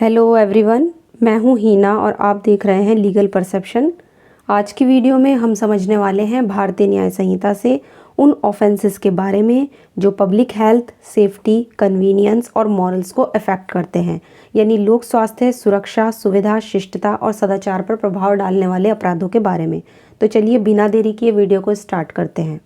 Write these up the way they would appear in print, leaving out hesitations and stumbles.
Hello everyone, मैं हूं हीना और आप देख रहे हैं लीगल परसेप्शन। आज की वीडियो में हम समझने वाले हैं भारतीय न्याय संहिता से उन ऑफेंसेस के बारे में जो पब्लिक हेल्थ, सेफ्टी, कन्वीनियंस और मॉरल्स को अफेक्ट करते हैं, यानी लोक स्वास्थ्य, सुरक्षा, सुविधा, शिष्टता और सदाचार पर प्रभाव डालने वाले अपराधों के बारे में। तो चलिए बिना देरी किए वीडियो को स्टार्ट करते हैं।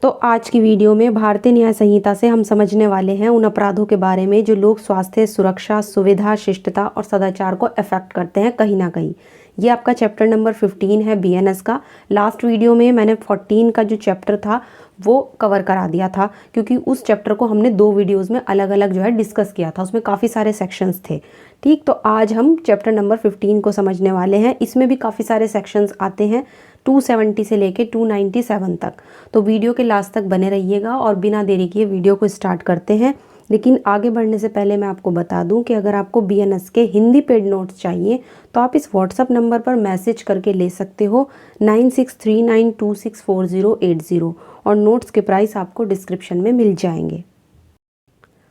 तो आज की वीडियो में भारतीय न्याय संहिता से हम समझने वाले हैं उन अपराधों के बारे में जो लोक स्वास्थ्य, सुरक्षा, सुविधा, शिष्टता और सदाचार को अफेक्ट करते हैं कहीं ना कहीं। ये आपका चैप्टर नंबर 15 है बीएनएस का। लास्ट वीडियो में मैंने 14 का जो चैप्टर था वो कवर करा दिया था, क्योंकि उस चैप्टर को हमने 2 वीडियोज़ में अलग अलग जो है डिस्कस किया था। उसमें काफ़ी सारे सेक्शंस थे। ठीक, तो आज हम चैप्टर नंबर 15 को समझने वाले हैं। इसमें भी काफ़ी सारे सेक्शंस आते हैं 270 से लेके 297 तक। तो वीडियो के लास्ट तक बने रहिएगा और बिना देरी किए वीडियो को स्टार्ट करते हैं। लेकिन आगे बढ़ने से पहले मैं आपको बता दूं कि अगर आपको बीएनएस के हिंदी पेड नोट्स चाहिए तो आप इस व्हाट्सअप नंबर पर मैसेज करके ले सकते हो 9639264080, और नोट्स के प्राइस आपको डिस्क्रिप्शन में मिल जाएंगे।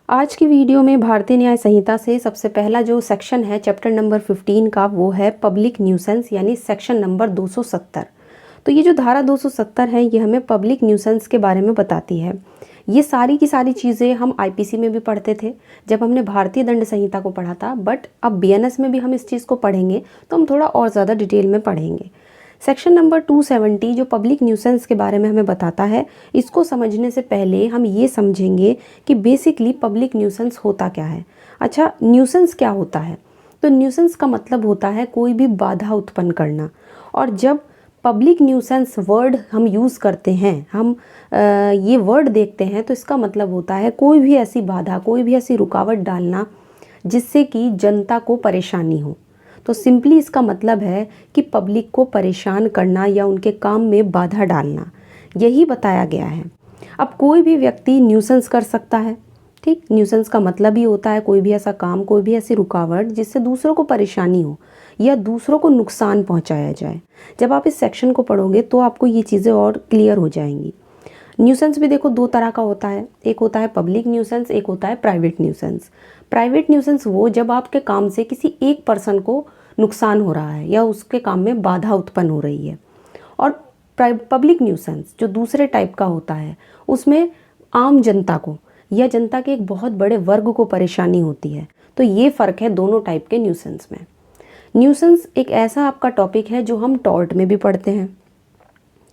आज की वीडियो में भारतीय न्याय संहिता से सबसे पहला जो सेक्शन है चैप्टर नंबर 15 का, वो है पब्लिक न्यूसेंस, यानी सेक्शन नंबर 270। तो ये जो धारा 270 है ये हमें पब्लिक न्यूसेंस के बारे में बताती है। ये सारी की सारी चीज़ें हम आईपीसी में भी पढ़ते थे जब हमने भारतीय दंड संहिता को पढ़ा था, बट अब बीएनएस में भी हम इस चीज़ को पढ़ेंगे तो हम थोड़ा और ज़्यादा डिटेल में पढ़ेंगे। सेक्शन नंबर 270 जो पब्लिक न्यूसेंस के बारे में हमें बताता है, इसको समझने से पहले हम ये समझेंगे कि बेसिकली पब्लिक न्यूसेंस होता क्या है। अच्छा, न्यूसेंस क्या होता है? तो न्यूसेंस का मतलब होता है कोई भी बाधा उत्पन्न करना। और जब पब्लिक न्यूसेंस वर्ड हम यूज़ करते हैं, हम ये वर्ड देखते हैं, तो इसका मतलब होता है कोई भी ऐसी बाधा, कोई भी ऐसी रुकावट डालना जिससे कि जनता को परेशानी हो। तो सिंपली इसका मतलब है कि पब्लिक को परेशान करना या उनके काम में बाधा डालना, यही बताया गया है। अब कोई भी व्यक्ति न्यूसेंस कर सकता है। ठीक, न्यूसेंस का मतलब ही होता है कोई भी ऐसा काम, कोई भी ऐसी रुकावट जिससे दूसरों को परेशानी हो या दूसरों को नुकसान पहुंचाया जाए। जब आप इस सेक्शन को पढ़ोगे तो आपको ये चीज़ें और क्लियर हो जाएंगी। न्यूसेंस भी देखो 2 तरह का होता है, एक होता है पब्लिक न्यूसेंस, एक होता है प्राइवेट न्यूसेंस। प्राइवेट न्यूसेंस वो जब आपके काम से किसी एक पर्सन को नुकसान हो रहा है या उसके काम में बाधा उत्पन्न हो रही है। और पब्लिक न्यूसेंस जो दूसरे टाइप का होता है, उसमें आम जनता को या जनता के एक बहुत बड़े वर्ग को परेशानी होती है। तो ये फ़र्क है दोनों टाइप के न्यूसेंस में। न्यूसेंस एक ऐसा आपका टॉपिक है जो हम टॉर्ट में भी पढ़ते हैं।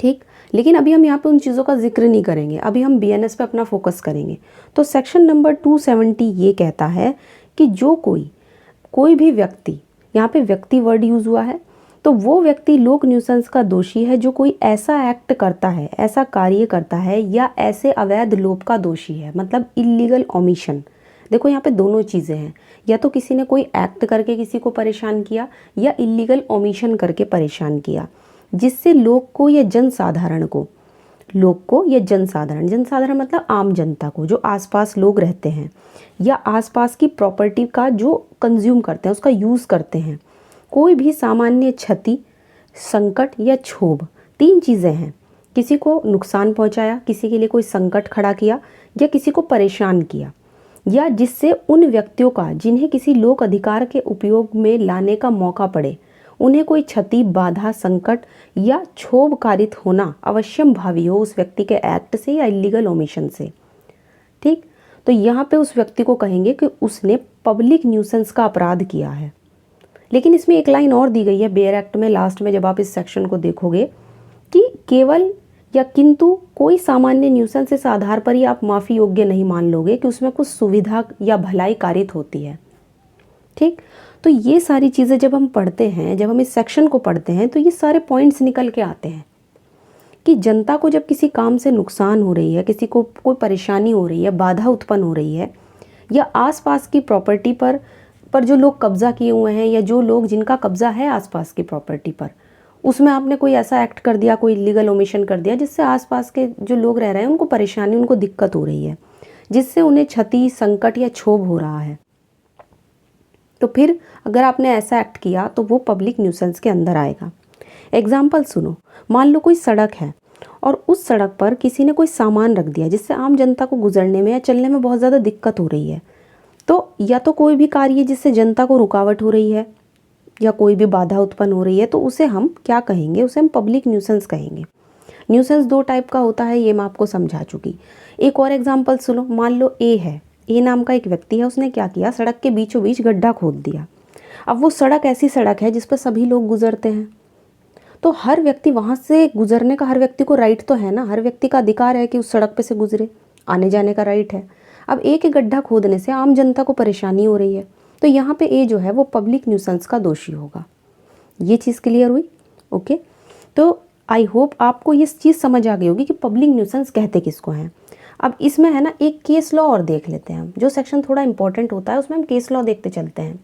ठीक, लेकिन अभी हम यहाँ पे उन चीज़ों का जिक्र नहीं करेंगे, अभी हम बीएनएस पे अपना फोकस करेंगे। तो सेक्शन नंबर 270 ये कहता है कि जो कोई भी व्यक्ति, यहाँ पे व्यक्ति वर्ड यूज़ हुआ है, तो वो व्यक्ति लोक न्यूसेंस का दोषी है जो कोई ऐसा एक्ट करता है, ऐसा कार्य करता है या ऐसे अवैध लोप का दोषी है, मतलब इल्लीगल ओमिशन। देखो यहाँ पे दोनों चीज़ें हैं, या तो किसी ने कोई एक्ट करके किसी को परेशान किया या इल्लीगल ओमिशन करके परेशान किया, जिससे लोग को या जनसाधारण को, लोग को या जनसाधारण, जनसाधारण मतलब आम जनता को, जो आसपास लोग रहते हैं या आसपास की प्रॉपर्टी का जो कंज्यूम करते हैं, उसका यूज़ करते हैं, कोई भी सामान्य क्षति, संकट या क्षोभ। 3 चीज़ें हैं, किसी को नुकसान पहुंचाया, किसी के लिए कोई संकट खड़ा किया या किसी को परेशान किया, या जिससे उन व्यक्तियों का जिन्हें किसी लोक अधिकार के उपयोग में लाने का मौका पड़े, उन्हें कोई क्षति, बाधा, संकट या क्षोभ कारित होना अवश्यम भावी हो उस व्यक्ति के एक्ट से या इल्लीगल ओमिशन से। ठीक, तो यहाँ पे उस व्यक्ति को कहेंगे कि उसने पब्लिक न्यूसेंस का अपराध किया है। लेकिन इसमें एक लाइन और दी गई है बेयर एक्ट में, लास्ट में जब आप इस सेक्शन को देखोगे, कि केवल या किंतु कोई सामान्य न्यूसेंस इस आधार पर ही आप माफ़ी योग्य नहीं मान लोगे कि उसमें कुछ सुविधा या भलाई कारित होती है। ठीक, तो ये सारी चीज़ें जब हम पढ़ते हैं, जब हम इस सेक्शन को पढ़ते हैं, तो ये सारे पॉइंट्स निकल के आते हैं कि जनता को जब किसी काम से नुकसान हो रही है, किसी को कोई परेशानी हो रही है, बाधा उत्पन्न हो रही है, या आसपास की प्रॉपर्टी पर जो लोग कब्जा किए हुए हैं या जो लोग जिनका कब्जा है आसपास की प्रॉपर्टी पर, उसमें आपने कोई ऐसा एक्ट कर दिया, कोई इल्लीगल ओमिशन कर दिया जिससे आसपास के जो लोग रह रहे हैं उनको परेशानी, उनको दिक्कत हो रही है, जिससे उन्हें क्षति, संकट या क्षोभ हो रहा है, तो फिर अगर आपने ऐसा एक्ट किया तो वो पब्लिक न्यूसेंस के अंदर आएगा। एग्जाम्पल सुनो, मान लो कोई सड़क है और उस सड़क पर किसी ने कोई सामान रख दिया जिससे आम जनता को गुजरने में या चलने में बहुत ज़्यादा दिक्कत हो रही है। तो या तो कोई भी कार्य जिससे जनता को रुकावट हो रही है या कोई भी बाधा उत्पन्न हो रही है, तो उसे हम क्या कहेंगे, उसे हम पब्लिक न्यूसेंस कहेंगे। न्यूसेंस 2 टाइप का होता है, ये मैं आपको समझा चुकी। एक और एग्जांपल सुनो। मान लो ए है, ए नाम का एक व्यक्ति है, उसने क्या किया, सड़क के बीचों बीच गड्ढा खोद दिया। अब वो सड़क ऐसी सड़क है जिस पर सभी लोग गुजरते हैं, तो हर व्यक्ति वहाँ से गुजरने का, हर व्यक्ति को राइट तो है ना, हर व्यक्ति का अधिकार है कि उस सड़क पे से गुजरे, आने जाने का राइट है। अब ए के गड्ढा खोदने से आम जनता को परेशानी हो रही है, तो यहाँ पे ए जो है वो पब्लिक न्यूसेंस का दोषी होगा। ये चीज़ क्लियर हुई? ओके, तो आई होप आपको ये चीज़ समझ आ गई होगी कि पब्लिक न्यूसेंस कहते किसको हैं। अब इसमें है ना एक केस लॉ और देख लेते हैं हम, जो सेक्शन थोड़ा इंपॉर्टेंट होता है उसमें हम केस लॉ देखते चलते हैं।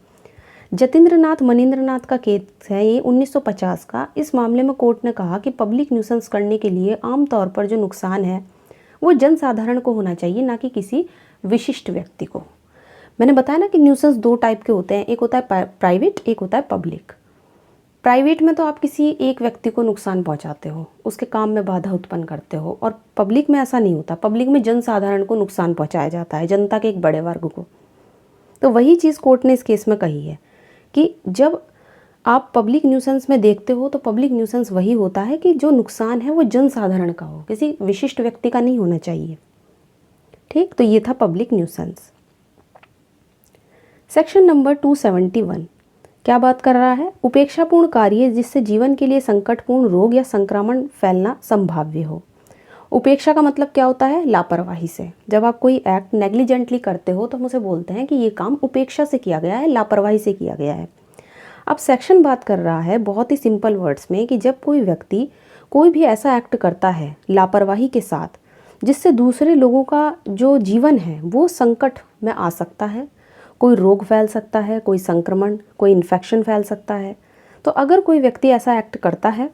जतिंद्रनाथ मनिंद्रनाथ का केस है ये 1950 का। इस मामले में कोर्ट ने कहा कि पब्लिक न्यूसेंस करने के लिए आमतौर पर जो नुकसान है वो जनसाधारण को होना चाहिए, ना कि किसी विशिष्ट व्यक्ति को। मैंने बताया ना कि न्यूसेंस 2 टाइप के होते हैं, एक होता है प्राइवेट, एक होता है पब्लिक। प्राइवेट में तो आप किसी एक व्यक्ति को नुकसान पहुंचाते हो, उसके काम में बाधा उत्पन्न करते हो, और पब्लिक में ऐसा नहीं होता। पब्लिक में जनसाधारण को नुकसान पहुंचाया जाता है, जनता के एक बड़े वर्ग को। तो वही चीज़ कोर्ट ने इस केस में कही है कि जब आप पब्लिक न्यूसेंस में देखते हो तो पब्लिक न्यूसेंस वही होता है कि जो नुकसान है वो जनसाधारण का हो, किसी विशिष्ट व्यक्ति का नहीं होना चाहिए। ठीक, तो ये था पब्लिक न्यूसेंस। सेक्शन नंबर 271 क्या बात कर रहा है? उपेक्षापूर्ण कार्य जिससे जीवन के लिए संकटपूर्ण रोग या संक्रमण फैलना संभाव्य हो। उपेक्षा का मतलब क्या होता है? लापरवाही से। जब आप कोई एक्ट नेग्लिजेंटली करते हो तो हम उसे बोलते हैं कि ये काम उपेक्षा से किया गया है, लापरवाही से किया गया है। अब सेक्शन बात कर रहा है बहुत ही सिंपल वर्ड्स में कि जब कोई व्यक्ति कोई भी ऐसा एक्ट करता है लापरवाही के साथ जिससे दूसरे लोगों का जो जीवन है वो संकट में आ सकता है, कोई रोग फैल सकता है, कोई संक्रमण, कोई इन्फेक्शन फैल सकता है, तो अगर कोई व्यक्ति ऐसा एक्ट करता है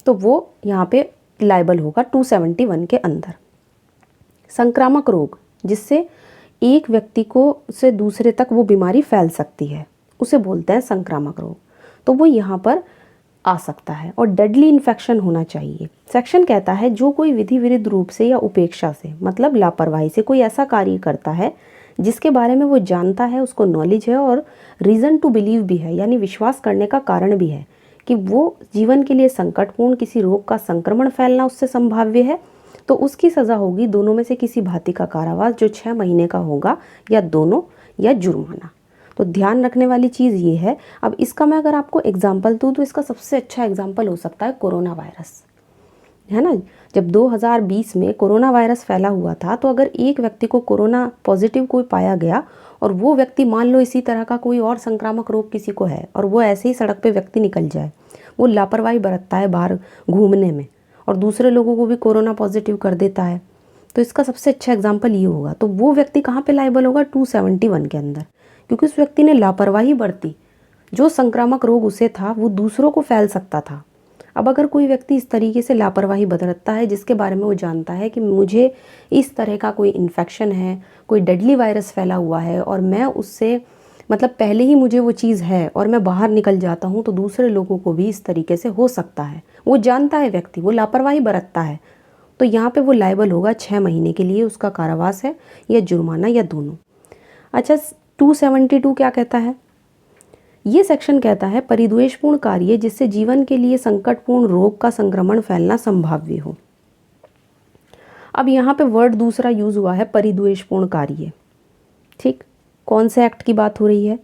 तो वो यहाँ पे लायबल होगा 271 के अंदर। संक्रामक रोग जिससे एक व्यक्ति को से दूसरे तक वो बीमारी फैल सकती है उसे बोलते हैं संक्रामक रोग, तो वो यहाँ पर आ सकता है। और डेडली इन्फेक्शन होना चाहिए। सेक्शन कहता है जो कोई विधि विरुद्ध रूप से या उपेक्षा से, मतलब लापरवाही से, कोई ऐसा कार्य करता है जिसके बारे में वो जानता है, उसको नॉलेज है और रीज़न टू बिलीव भी है, यानी विश्वास करने का कारण भी है कि वो जीवन के लिए संकटपूर्ण किसी रोग का संक्रमण फैलना उससे संभाव्य है, तो उसकी सज़ा होगी दोनों में से किसी भांति का कारावास जो 6 महीने का होगा, या दोनों, या जुर्माना। तो ध्यान रखने वाली चीज़ ये है। अब इसका मैं अगर आपको एग्जाम्पल दूँ तो इसका सबसे अच्छा एग्जाम्पल हो सकता है कोरोना वायरस, है ना। जब 2020 में कोरोना वायरस फैला हुआ था, तो अगर एक व्यक्ति को कोरोना पॉजिटिव कोई पाया गया और वो व्यक्ति मान लो इसी तरह का कोई और संक्रामक रोग किसी को है और वो ऐसे ही सड़क पे व्यक्ति निकल जाए, वो लापरवाही बरतता है बाहर घूमने में और दूसरे लोगों को भी कोरोना पॉजिटिव कर देता है, तो इसका सबसे अच्छा एग्जाम्पल ये होगा। तो वो व्यक्ति कहाँ पे लायबल होगा? 271 के अंदर, क्योंकि उस व्यक्ति ने लापरवाही बरती। जो संक्रामक रोग उसे था वो दूसरों को फैल सकता था। अब अगर कोई व्यक्ति इस तरीके से लापरवाही बरतता है जिसके बारे में वो जानता है कि मुझे इस तरह का कोई इन्फेक्शन है, कोई डेडली वायरस फैला हुआ है और मैं उससे, मतलब पहले ही मुझे वो चीज़ है और मैं बाहर निकल जाता हूँ तो दूसरे लोगों को भी इस तरीके से हो सकता है, वो जानता है व्यक्ति, वो लापरवाही बरतता है, तो यहाँ पे वो लायबल होगा 6 महीने के लिए, उसका कारावास है या जुर्माना या दोनों। अच्छा, 272 क्या कहता है? ये सेक्शन कहता है परिद्वेषपूर्ण कार्य जिससे जीवन के लिए संकटपूर्ण रोग का संक्रमण फैलना संभाव्य हो। अब यहाँ पे वर्ड दूसरा यूज हुआ है, परिद्वेषपूर्ण कार्य। ठीक, कौन से एक्ट की बात हो रही है?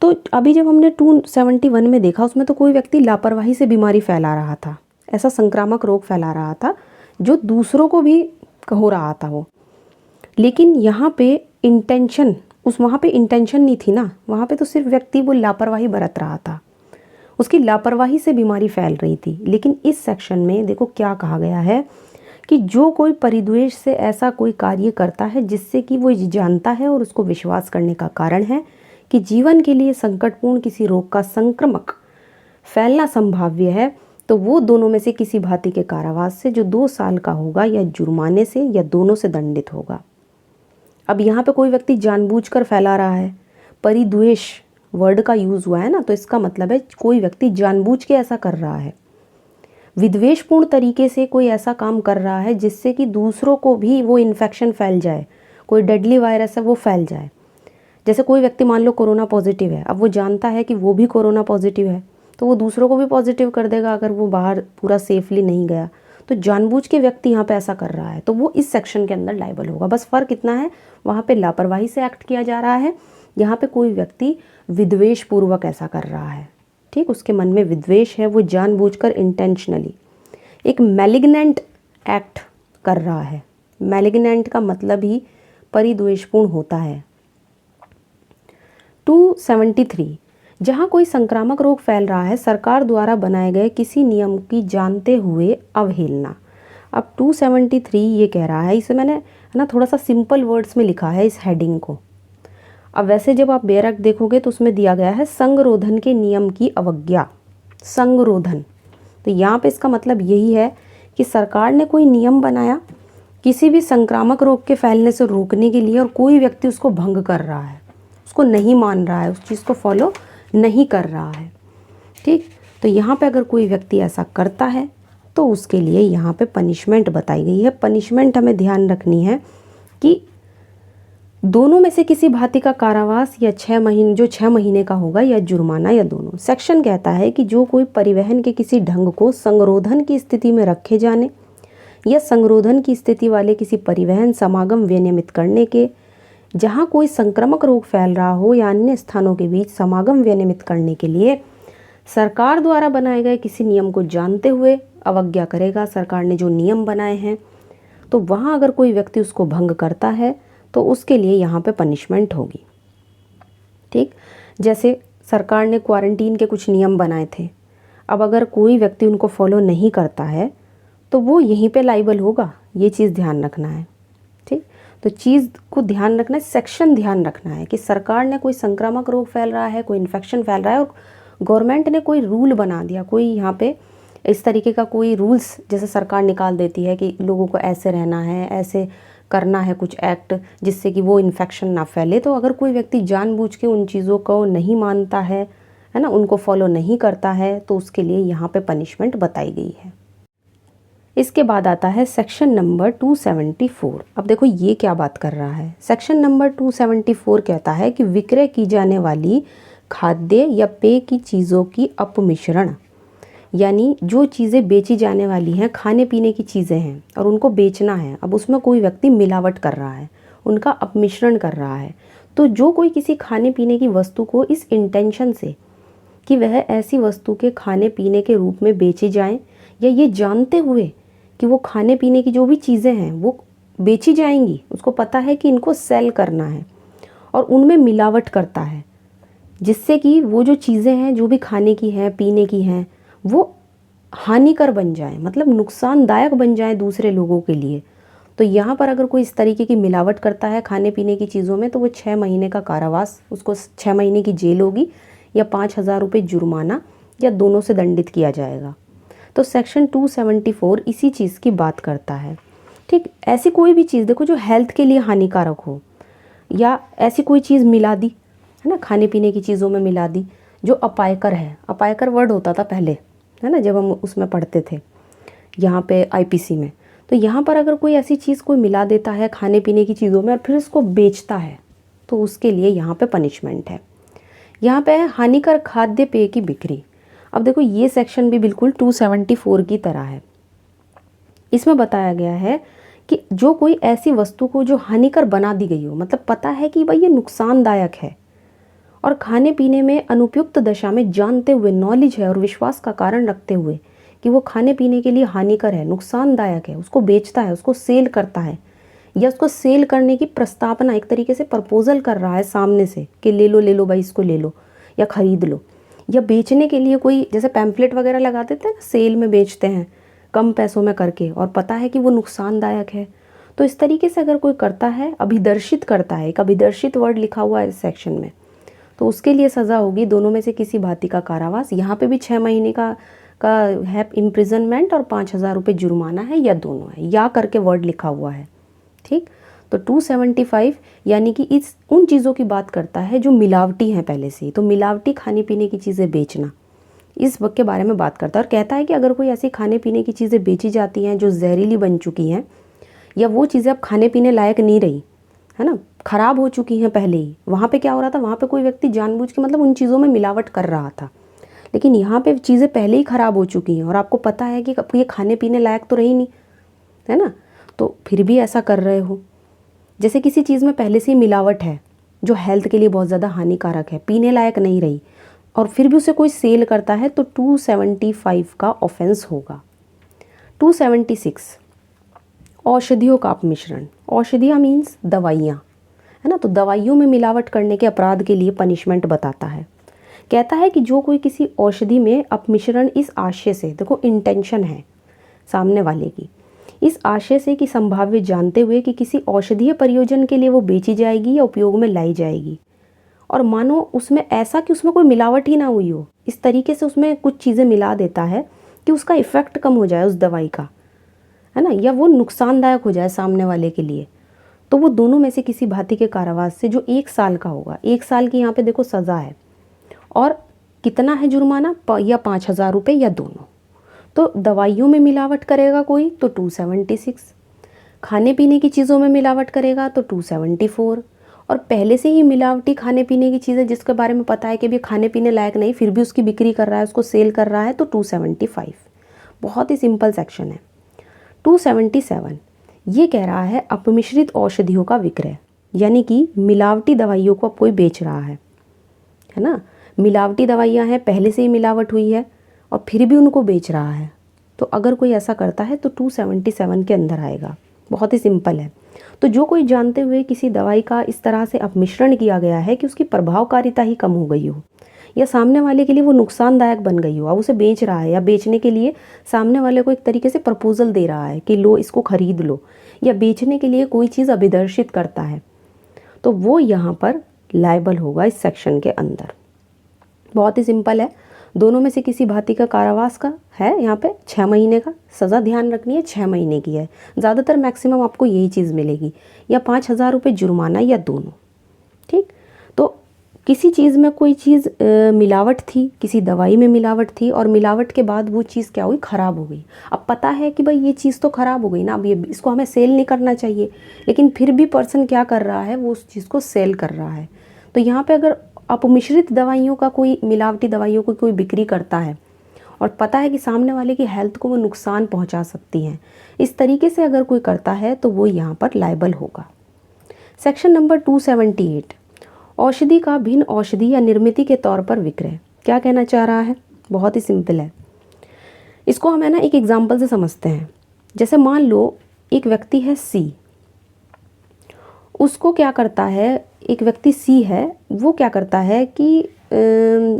तो अभी जब हमने 271 में देखा उसमें तो कोई व्यक्ति लापरवाही से बीमारी फैला रहा था, ऐसा संक्रामक रोग फैला रहा था जो दूसरों को भी हो रहा था वो, लेकिन यहाँ पे इंटेंशन, वहाँ पे इंटेंशन नहीं थी ना, वहाँ पे तो सिर्फ व्यक्ति वो लापरवाही बरत रहा था, उसकी लापरवाही से बीमारी फैल रही थी। लेकिन इस सेक्शन में देखो क्या कहा गया है कि जो कोई परिद्वेष से ऐसा कोई कार्य करता है जिससे कि वो जानता है और उसको विश्वास करने का कारण है कि जीवन के लिए संकटपूर्ण किसी रोग का संक्रमक फैलना संभाव्य है, तो वो दोनों में से किसी भांति के कारावास से जो 2 साल का होगा या जुर्माने से या दोनों से दंडित होगा। अब यहाँ पे कोई व्यक्ति जानबूझकर फैला रहा है, परिद्वेष वर्ड का यूज़ हुआ है ना, तो इसका मतलब है कोई व्यक्ति जानबूझ के ऐसा कर रहा है, विद्वेषपूर्ण तरीके से कोई ऐसा काम कर रहा है जिससे कि दूसरों को भी वो इन्फेक्शन फैल जाए, कोई डेडली वायरस है वो फैल जाए। जैसे कोई व्यक्ति मान लो कोरोना पॉजिटिव है, अब वो जानता है कि वो भी कोरोना पॉजिटिव है, तो वो दूसरों को भी पॉजिटिव कर देगा अगर वो बाहर पूरा सेफली नहीं गया। तो जानबूझ के व्यक्ति यहाँ पे ऐसा कर रहा है तो वो इस सेक्शन के अंदर लायबल होगा। बस फ़र्क इतना है, वहाँ पे लापरवाही से एक्ट किया जा रहा है, यहाँ पे कोई व्यक्ति विद्वेष पूर्वक ऐसा कर रहा है। ठीक, उसके मन में विद्वेष है, वो जानबूझकर इंटेंशनली एक मैलिग्नेंट एक्ट कर रहा है। मैलिग्नेंट का मतलब ही परिद्वेषपूर्ण होता है। 273, जहाँ कोई संक्रामक रोग फैल रहा है, सरकार द्वारा बनाए गए किसी नियम की जानते हुए अवहेलना। अब 273 ये कह रहा है, इसे मैंने ना थोड़ा सा सिंपल वर्ड्स में लिखा है इस हेडिंग को। अब वैसे जब आप बेरक देखोगे तो उसमें दिया गया है संगरोधन के नियम की अवज्ञा। संगरोधन, तो यहाँ पे इसका मतलब यही है कि सरकार ने कोई नियम बनाया किसी भी संक्रामक रोग के फैलने से रोकने के लिए, और कोई व्यक्ति उसको भंग कर रहा है, उसको नहीं मान रहा है, उस चीज़ को फॉलो नहीं कर रहा है। ठीक, तो यहाँ पे अगर कोई व्यक्ति ऐसा करता है तो उसके लिए यहाँ पे पनिशमेंट बताई गई है। पनिशमेंट हमें ध्यान रखनी है कि दोनों में से किसी भांति का कारावास या 6 महीने, जो 6 महीने का होगा, या जुर्माना, या दोनों। सेक्शन कहता है कि जो कोई परिवहन के किसी ढंग को संरोधन की स्थिति में रखे जाने या संरोधन की स्थिति वाले किसी परिवहन समागम विनियमित करने के, जहाँ कोई संक्रामक रोग फैल रहा हो या अन्य स्थानों के बीच समागम विनियमित करने के लिए सरकार द्वारा बनाए गए किसी नियम को जानते हुए अवज्ञा करेगा। सरकार ने जो नियम बनाए हैं तो वहाँ अगर कोई व्यक्ति उसको भंग करता है तो उसके लिए यहाँ पे पनिशमेंट होगी। ठीक, जैसे सरकार ने क्वारंटीन के कुछ नियम बनाए थे, अब अगर कोई व्यक्ति उनको फॉलो नहीं करता है तो वो यहीं पे लाइबल होगा। ये चीज़ ध्यान रखना है। ठीक, तो चीज़ को ध्यान रखना है, सेक्शन ध्यान रखना है कि सरकार ने कोई संक्रामक रोग फैल रहा है, कोई इन्फेक्शन फैल रहा है और गवर्नमेंट ने कोई रूल बना दिया, कोई यहाँ पे इस तरीके का कोई रूल्स जैसे सरकार निकाल देती है कि लोगों को ऐसे रहना है, ऐसे करना है कुछ एक्ट जिससे कि वो इन्फेक्शन ना फैले। तो अगर कोई व्यक्ति जानबूझ के उन चीज़ों को नहीं मानता है ना, उनको फॉलो नहीं करता है, तो उसके लिए यहाँ पे पनिशमेंट बताई गई है। इसके बाद आता है सेक्शन नंबर 274। अब देखो ये क्या बात कर रहा है। सेक्शन नंबर 274 कहता है कि विक्रय की जाने वाली खाद्य या पेय की चीज़ों की अपमिश्रण, यानी जो चीज़ें बेची जाने वाली हैं, खाने पीने की चीज़ें हैं और उनको बेचना है, अब उसमें कोई व्यक्ति मिलावट कर रहा है, उनका अपमिश्रण कर रहा है। तो जो कोई किसी खाने पीने की वस्तु को इस इंटेंशन से कि वह ऐसी वस्तु के खाने पीने के रूप में बेची जाए, या ये जानते हुए कि वो खाने पीने की जो भी चीज़ें हैं वो बेची जाएंगी, उसको पता है कि इनको सेल करना है और उनमें मिलावट करता है, जिससे कि वो जो चीज़ें हैं जो भी खाने की हैं, पीने की हैं, वो हानिकर बन जाए, मतलब नुकसानदायक बन जाए दूसरे लोगों के लिए। तो यहाँ पर अगर कोई इस तरीके की मिलावट करता है खाने पीने की चीज़ों में तो वो 6 महीने का कारावास, उसको 6 महीने की जेल होगी या 5,000 रुपये जुर्माना, या दोनों से दंडित किया जाएगा। तो सेक्शन 274 इसी चीज़ की बात करता है। ठीक, ऐसी कोई भी चीज़ देखो जो हेल्थ के लिए हानिकारक हो, या ऐसी कोई चीज़ मिला दी है ना, खाने पीने की चीज़ों में मिला दी जो अपायकर है। अपायकर वर्ड होता था पहले, है ना, जब हम उसमें पढ़ते थे यहाँ पे आईपीसी में। तो यहाँ पर अगर कोई ऐसी चीज़ कोई मिला देता है खाने पीने की चीज़ों में और फिर इसको बेचता है तो उसके लिए यहाँ पे पनिशमेंट है। यहाँ पे है हानिकर खाद्य पेय की बिक्री। अब देखो ये सेक्शन भी बिल्कुल 274 की तरह है। इसमें बताया गया है कि जो कोई ऐसी वस्तु को जो हानिकर बना दी गई हो, मतलब पता है कि भाई ये नुकसानदायक है और खाने पीने में अनुपयुक्त दशा में जानते हुए, नॉलेज है और विश्वास का कारण रखते हुए कि वो खाने पीने के लिए हानिकर है, नुकसानदायक है, उसको बेचता है, उसको सेल करता है, या उसको सेल करने की प्रस्तावना, एक तरीके से प्रपोजल कर रहा है सामने से कि ले लो भाई, इसको ले लो या ख़रीद लो। या बेचने के लिए कोई जैसे पैम्पलेट वगैरह लगा देते हैं ना, सेल में बेचते हैं कम पैसों में करके, और पता है कि वो नुकसानदायक है। तो इस तरीके से अगर कोई करता है, अभिदर्शित करता है, एक अभिदर्शित वर्ड लिखा हुआ है इस सेक्शन में, तो उसके लिए सज़ा होगी दोनों में से किसी भांति का कारावास। यहाँ पे भी 6 महीने का है इम्प्रिजनमेंट और 5,000 रुपये जुर्माना है, या दोनों है, या करके वर्ड लिखा हुआ है। ठीक, तो 275 यानी कि इस उन चीज़ों की बात करता है जो मिलावटी हैं पहले से ही। तो मिलावटी खाने पीने की चीज़ें बेचना, इस वक्त के बारे में बात करता है। और कहता है कि अगर कोई ऐसी खाने पीने की चीज़ें बेची जाती हैं जो जहरीली बन चुकी हैं, या वो चीज़ें अब खाने पीने लायक नहीं रही, है ना, ख़राब हो चुकी हैं पहले ही। वहाँ पे क्या हो रहा था, वहाँ पे कोई व्यक्ति जानबूझ के मतलब उन चीज़ों में मिलावट कर रहा था, लेकिन यहाँ पे चीज़ें पहले ही ख़राब हो चुकी हैं और आपको पता है कि ये खाने पीने लायक तो रही नहीं, है ना, तो फिर भी ऐसा कर रहे हो। जैसे किसी चीज़ में पहले से ही मिलावट है जो हेल्थ के लिए बहुत ज़्यादा हानिकारक है, पीने लायक नहीं रही, और फिर भी उसे कोई सेल करता है, तो 275 का ऑफेंस होगा। 276 औषधियों का अपमिश्रण। औषधियाँ मीन्स दवाइयाँ, है ना, तो दवाइयों में मिलावट करने के अपराध के लिए पनिशमेंट बताता है। कहता है कि जो कोई किसी औषधि में अपमिश्रण इस आशय से, देखो इंटेंशन है सामने वाले की, इस आशय से कि संभाव्य जानते हुए कि किसी औषधीय प्रयोजन के लिए वो बेची जाएगी या उपयोग में लाई जाएगी, और मानो उसमें ऐसा कि उसमें कोई मिलावट ही ना हुई हो, इस तरीके से उसमें कुछ चीज़ें मिला देता है कि उसका इफ़ेक्ट कम हो जाए उस दवाई का, है ना, या वो नुकसानदायक हो जाए सामने वाले के लिए, तो वो दोनों में से किसी भांति के कारावास से जो 1 साल का होगा। 1 साल की यहाँ पे देखो सज़ा है, और कितना है जुर्माना, या 5,000 रुपये या दोनों। तो दवाइयों में मिलावट करेगा कोई तो 276, खाने पीने की चीज़ों में मिलावट करेगा तो 274, और पहले से ही मिलावटी खाने पीने की चीज़ें जिसके बारे में पता है कि भी खाने पीने लायक नहीं, फिर भी उसकी बिक्री कर रहा है, उसको सेल कर रहा है, तो 275। बहुत ही सिंपल सेक्शन है। 277 ये कह रहा है अपमिश्रित औषधियों का विक्रय, यानी कि मिलावटी दवाइयों को अब कोई बेच रहा है ना, मिलावटी दवाइयाँ हैं, पहले से ही मिलावट हुई है और फिर भी उनको बेच रहा है, तो अगर कोई ऐसा करता है तो 277 के अंदर आएगा। बहुत ही सिंपल है। तो जो कोई जानते हुए किसी दवाई का इस तरह से अपमिश्रण किया गया है कि उसकी प्रभावकारिता ही कम हो गई हो, या सामने वाले के लिए वो नुकसानदायक बन गई हो, अब उसे बेच रहा है, या बेचने के लिए सामने वाले को एक तरीके से प्रपोजल दे रहा है कि लो इसको खरीद लो, या बेचने के लिए कोई चीज़ अभिदर्शित करता है, तो वो यहाँ पर लायबल होगा इस सेक्शन के अंदर। बहुत ही सिंपल है। दोनों में से किसी भांति का कारावास का है, यहाँ पे 6 महीने का सज़ा ध्यान रखनी है, 6 महीने की है, ज़्यादातर मैक्सिमम आपको यही चीज़ मिलेगी, या 5,000 रुपये जुर्माना, या दोनों। ठीक, तो किसी चीज़ में कोई चीज़ मिलावट थी, किसी दवाई में मिलावट थी, और मिलावट के बाद वो चीज़ क्या हुई, ख़राब हो गई। अब पता है कि भाई ये चीज़ तो ख़राब हो गई ना, अब ये इसको हमें सेल नहीं करना चाहिए, लेकिन फिर भी पर्सन क्या कर रहा है, वो उस चीज़ को सेल कर रहा है। तो यहाँ पे अगर अपमिश्रित दवाइयों का कोई, मिलावटी दवाइयों को कोई बिक्री करता है और पता है कि सामने वाले की हेल्थ को वो नुकसान पहुंचा सकती हैं, इस तरीके से अगर कोई करता है तो वो यहाँ पर लायबल होगा। सेक्शन नंबर 278 औषधि का भिन्न औषधि या निर्मिति के तौर पर विक्रय। क्या कहना चाह रहा है, बहुत ही सिंपल है। इसको हम है ना एक एग्जाम्पल से समझते हैं। जैसे मान लो एक व्यक्ति है सी, उसको क्या करता है, एक व्यक्ति सी है, वो क्या करता है कि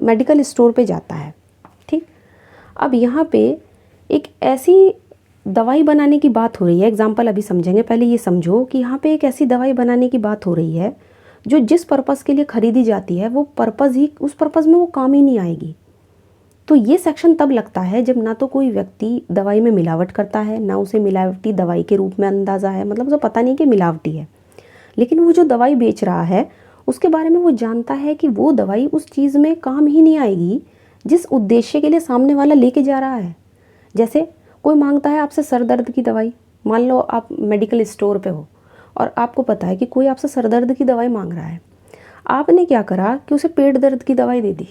मेडिकल स्टोर पे जाता है। ठीक, अब यहाँ पे एक ऐसी दवाई बनाने की बात हो रही है, एग्जाम्पल अभी समझेंगे, पहले ये समझो कि यहाँ पे एक ऐसी दवाई बनाने की बात हो रही है जो जिस पर्पज़ के लिए ख़रीदी जाती है वो पर्पज़ ही, उस पर्पज़ में वो काम ही नहीं आएगी। तो ये सेक्शन तब लगता है जब ना तो कोई व्यक्ति दवाई में मिलावट करता है, ना उसे मिलावटी दवाई के रूप में अंदाज़ा है, मतलब उसे पता नहीं कि मिलावटी है, लेकिन वो जो दवाई बेच रहा है उसके बारे में वो जानता है कि वो दवाई उस चीज़ में काम ही नहीं आएगी जिस उद्देश्य के लिए सामने वाला लेके जा रहा है। जैसे कोई मांगता है आपसे सर दर्द की दवाई, मान लो आप मेडिकल स्टोर पे हो और आपको पता है कि कोई आपसे सर दर्द की दवाई मांग रहा है, आपने क्या करा कि उसे पेट दर्द की दवाई दे दी।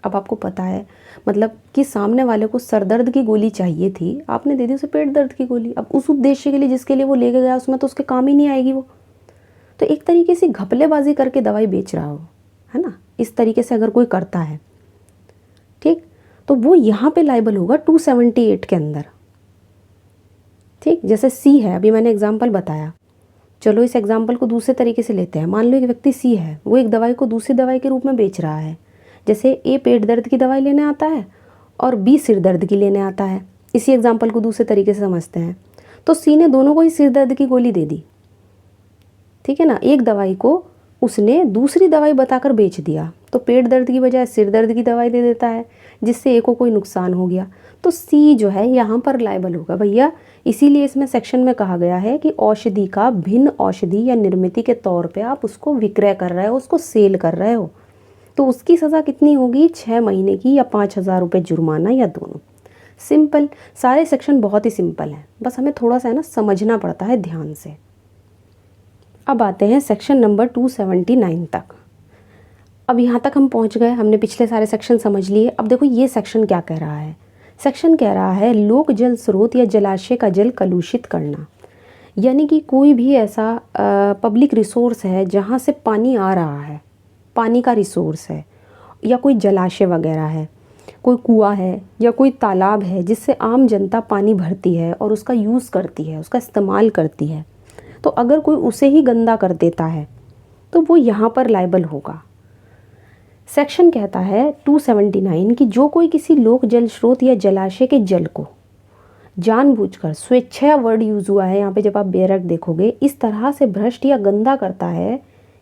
अब आपको पता है मतलब कि सामने वाले को सर दर्द की गोली चाहिए थी, आपने दे दी उसे पेट दर्द की गोली। अब उस उद्देश्य के लिए जिसके लिए वो लेके गया उसमें तो उसके काम ही नहीं आएगी वो, तो एक तरीके से घपलेबाजी करके दवाई बेच रहा हो, है ना, इस तरीके से अगर कोई करता है, ठीक, तो वो यहाँ पे लायबल होगा 278 के अंदर। ठीक, जैसे सी है, अभी मैंने एग्जाम्पल बताया, चलो इस एग्जाम्पल को दूसरे तरीके से लेते हैं। मान लो एक व्यक्ति सी है, वो एक दवाई को दूसरी दवाई के रूप में बेच रहा है। जैसे ए पेट दर्द की दवाई लेने आता है और बी सिर दर्द की लेने आता है। इसी एग्जाम्पल को दूसरे तरीके से समझते हैं, तो सी ने दोनों को ही सिर दर्द की गोली दे दी, ठीक है ना, एक दवाई को उसने दूसरी दवाई बताकर बेच दिया, तो पेट दर्द की बजाय सिर दर्द की दवाई दे देता है, जिससे ए को कोई नुकसान हो गया, तो सी जो है यहाँ पर लायबल होगा भैया। इसीलिए इसमें सेक्शन में कहा गया है कि औषधि का भिन्न औषधि या निर्मिति के तौर पे आप उसको विक्रय कर रहे हो, उसको सेल कर रहे हो, तो उसकी सज़ा कितनी होगी, 6 महीने की या 5,000 रुपये जुर्माना, या दोनों। सिंपल, सारे सेक्शन बहुत ही सिंपल हैं, बस हमें थोड़ा सा है ना समझना पड़ता है ध्यान से। अब आते हैं सेक्शन नंबर 279 तक। अब यहाँ तक हम पहुँच गए, हमने पिछले सारे सेक्शन समझ लिए। अब देखो ये सेक्शन क्या कह रहा है। सेक्शन कह रहा है लोक जल स्रोत या जलाशय का जल कलुषित करना, यानी कि कोई भी ऐसा पब्लिक रिसोर्स है जहाँ से पानी आ रहा है, पानी का रिसोर्स है, या कोई जलाशय वगैरह है, कोई कुआं है या कोई तालाब है जिससे आम जनता पानी भरती है और उसका यूज़ करती है, उसका इस्तेमाल करती है। तो अगर कोई उसे ही गंदा कर देता है तो वो यहाँ पर लायबल होगा। सेक्शन कहता है 279 कि जो कोई किसी लोक जल स्रोत या जलाशय के जल को जानबूझकर, स्वेच्छा वर्ड यूज़ हुआ है यहाँ पे, जब आप बेरक देखोगे, इस तरह से भ्रष्ट या गंदा करता है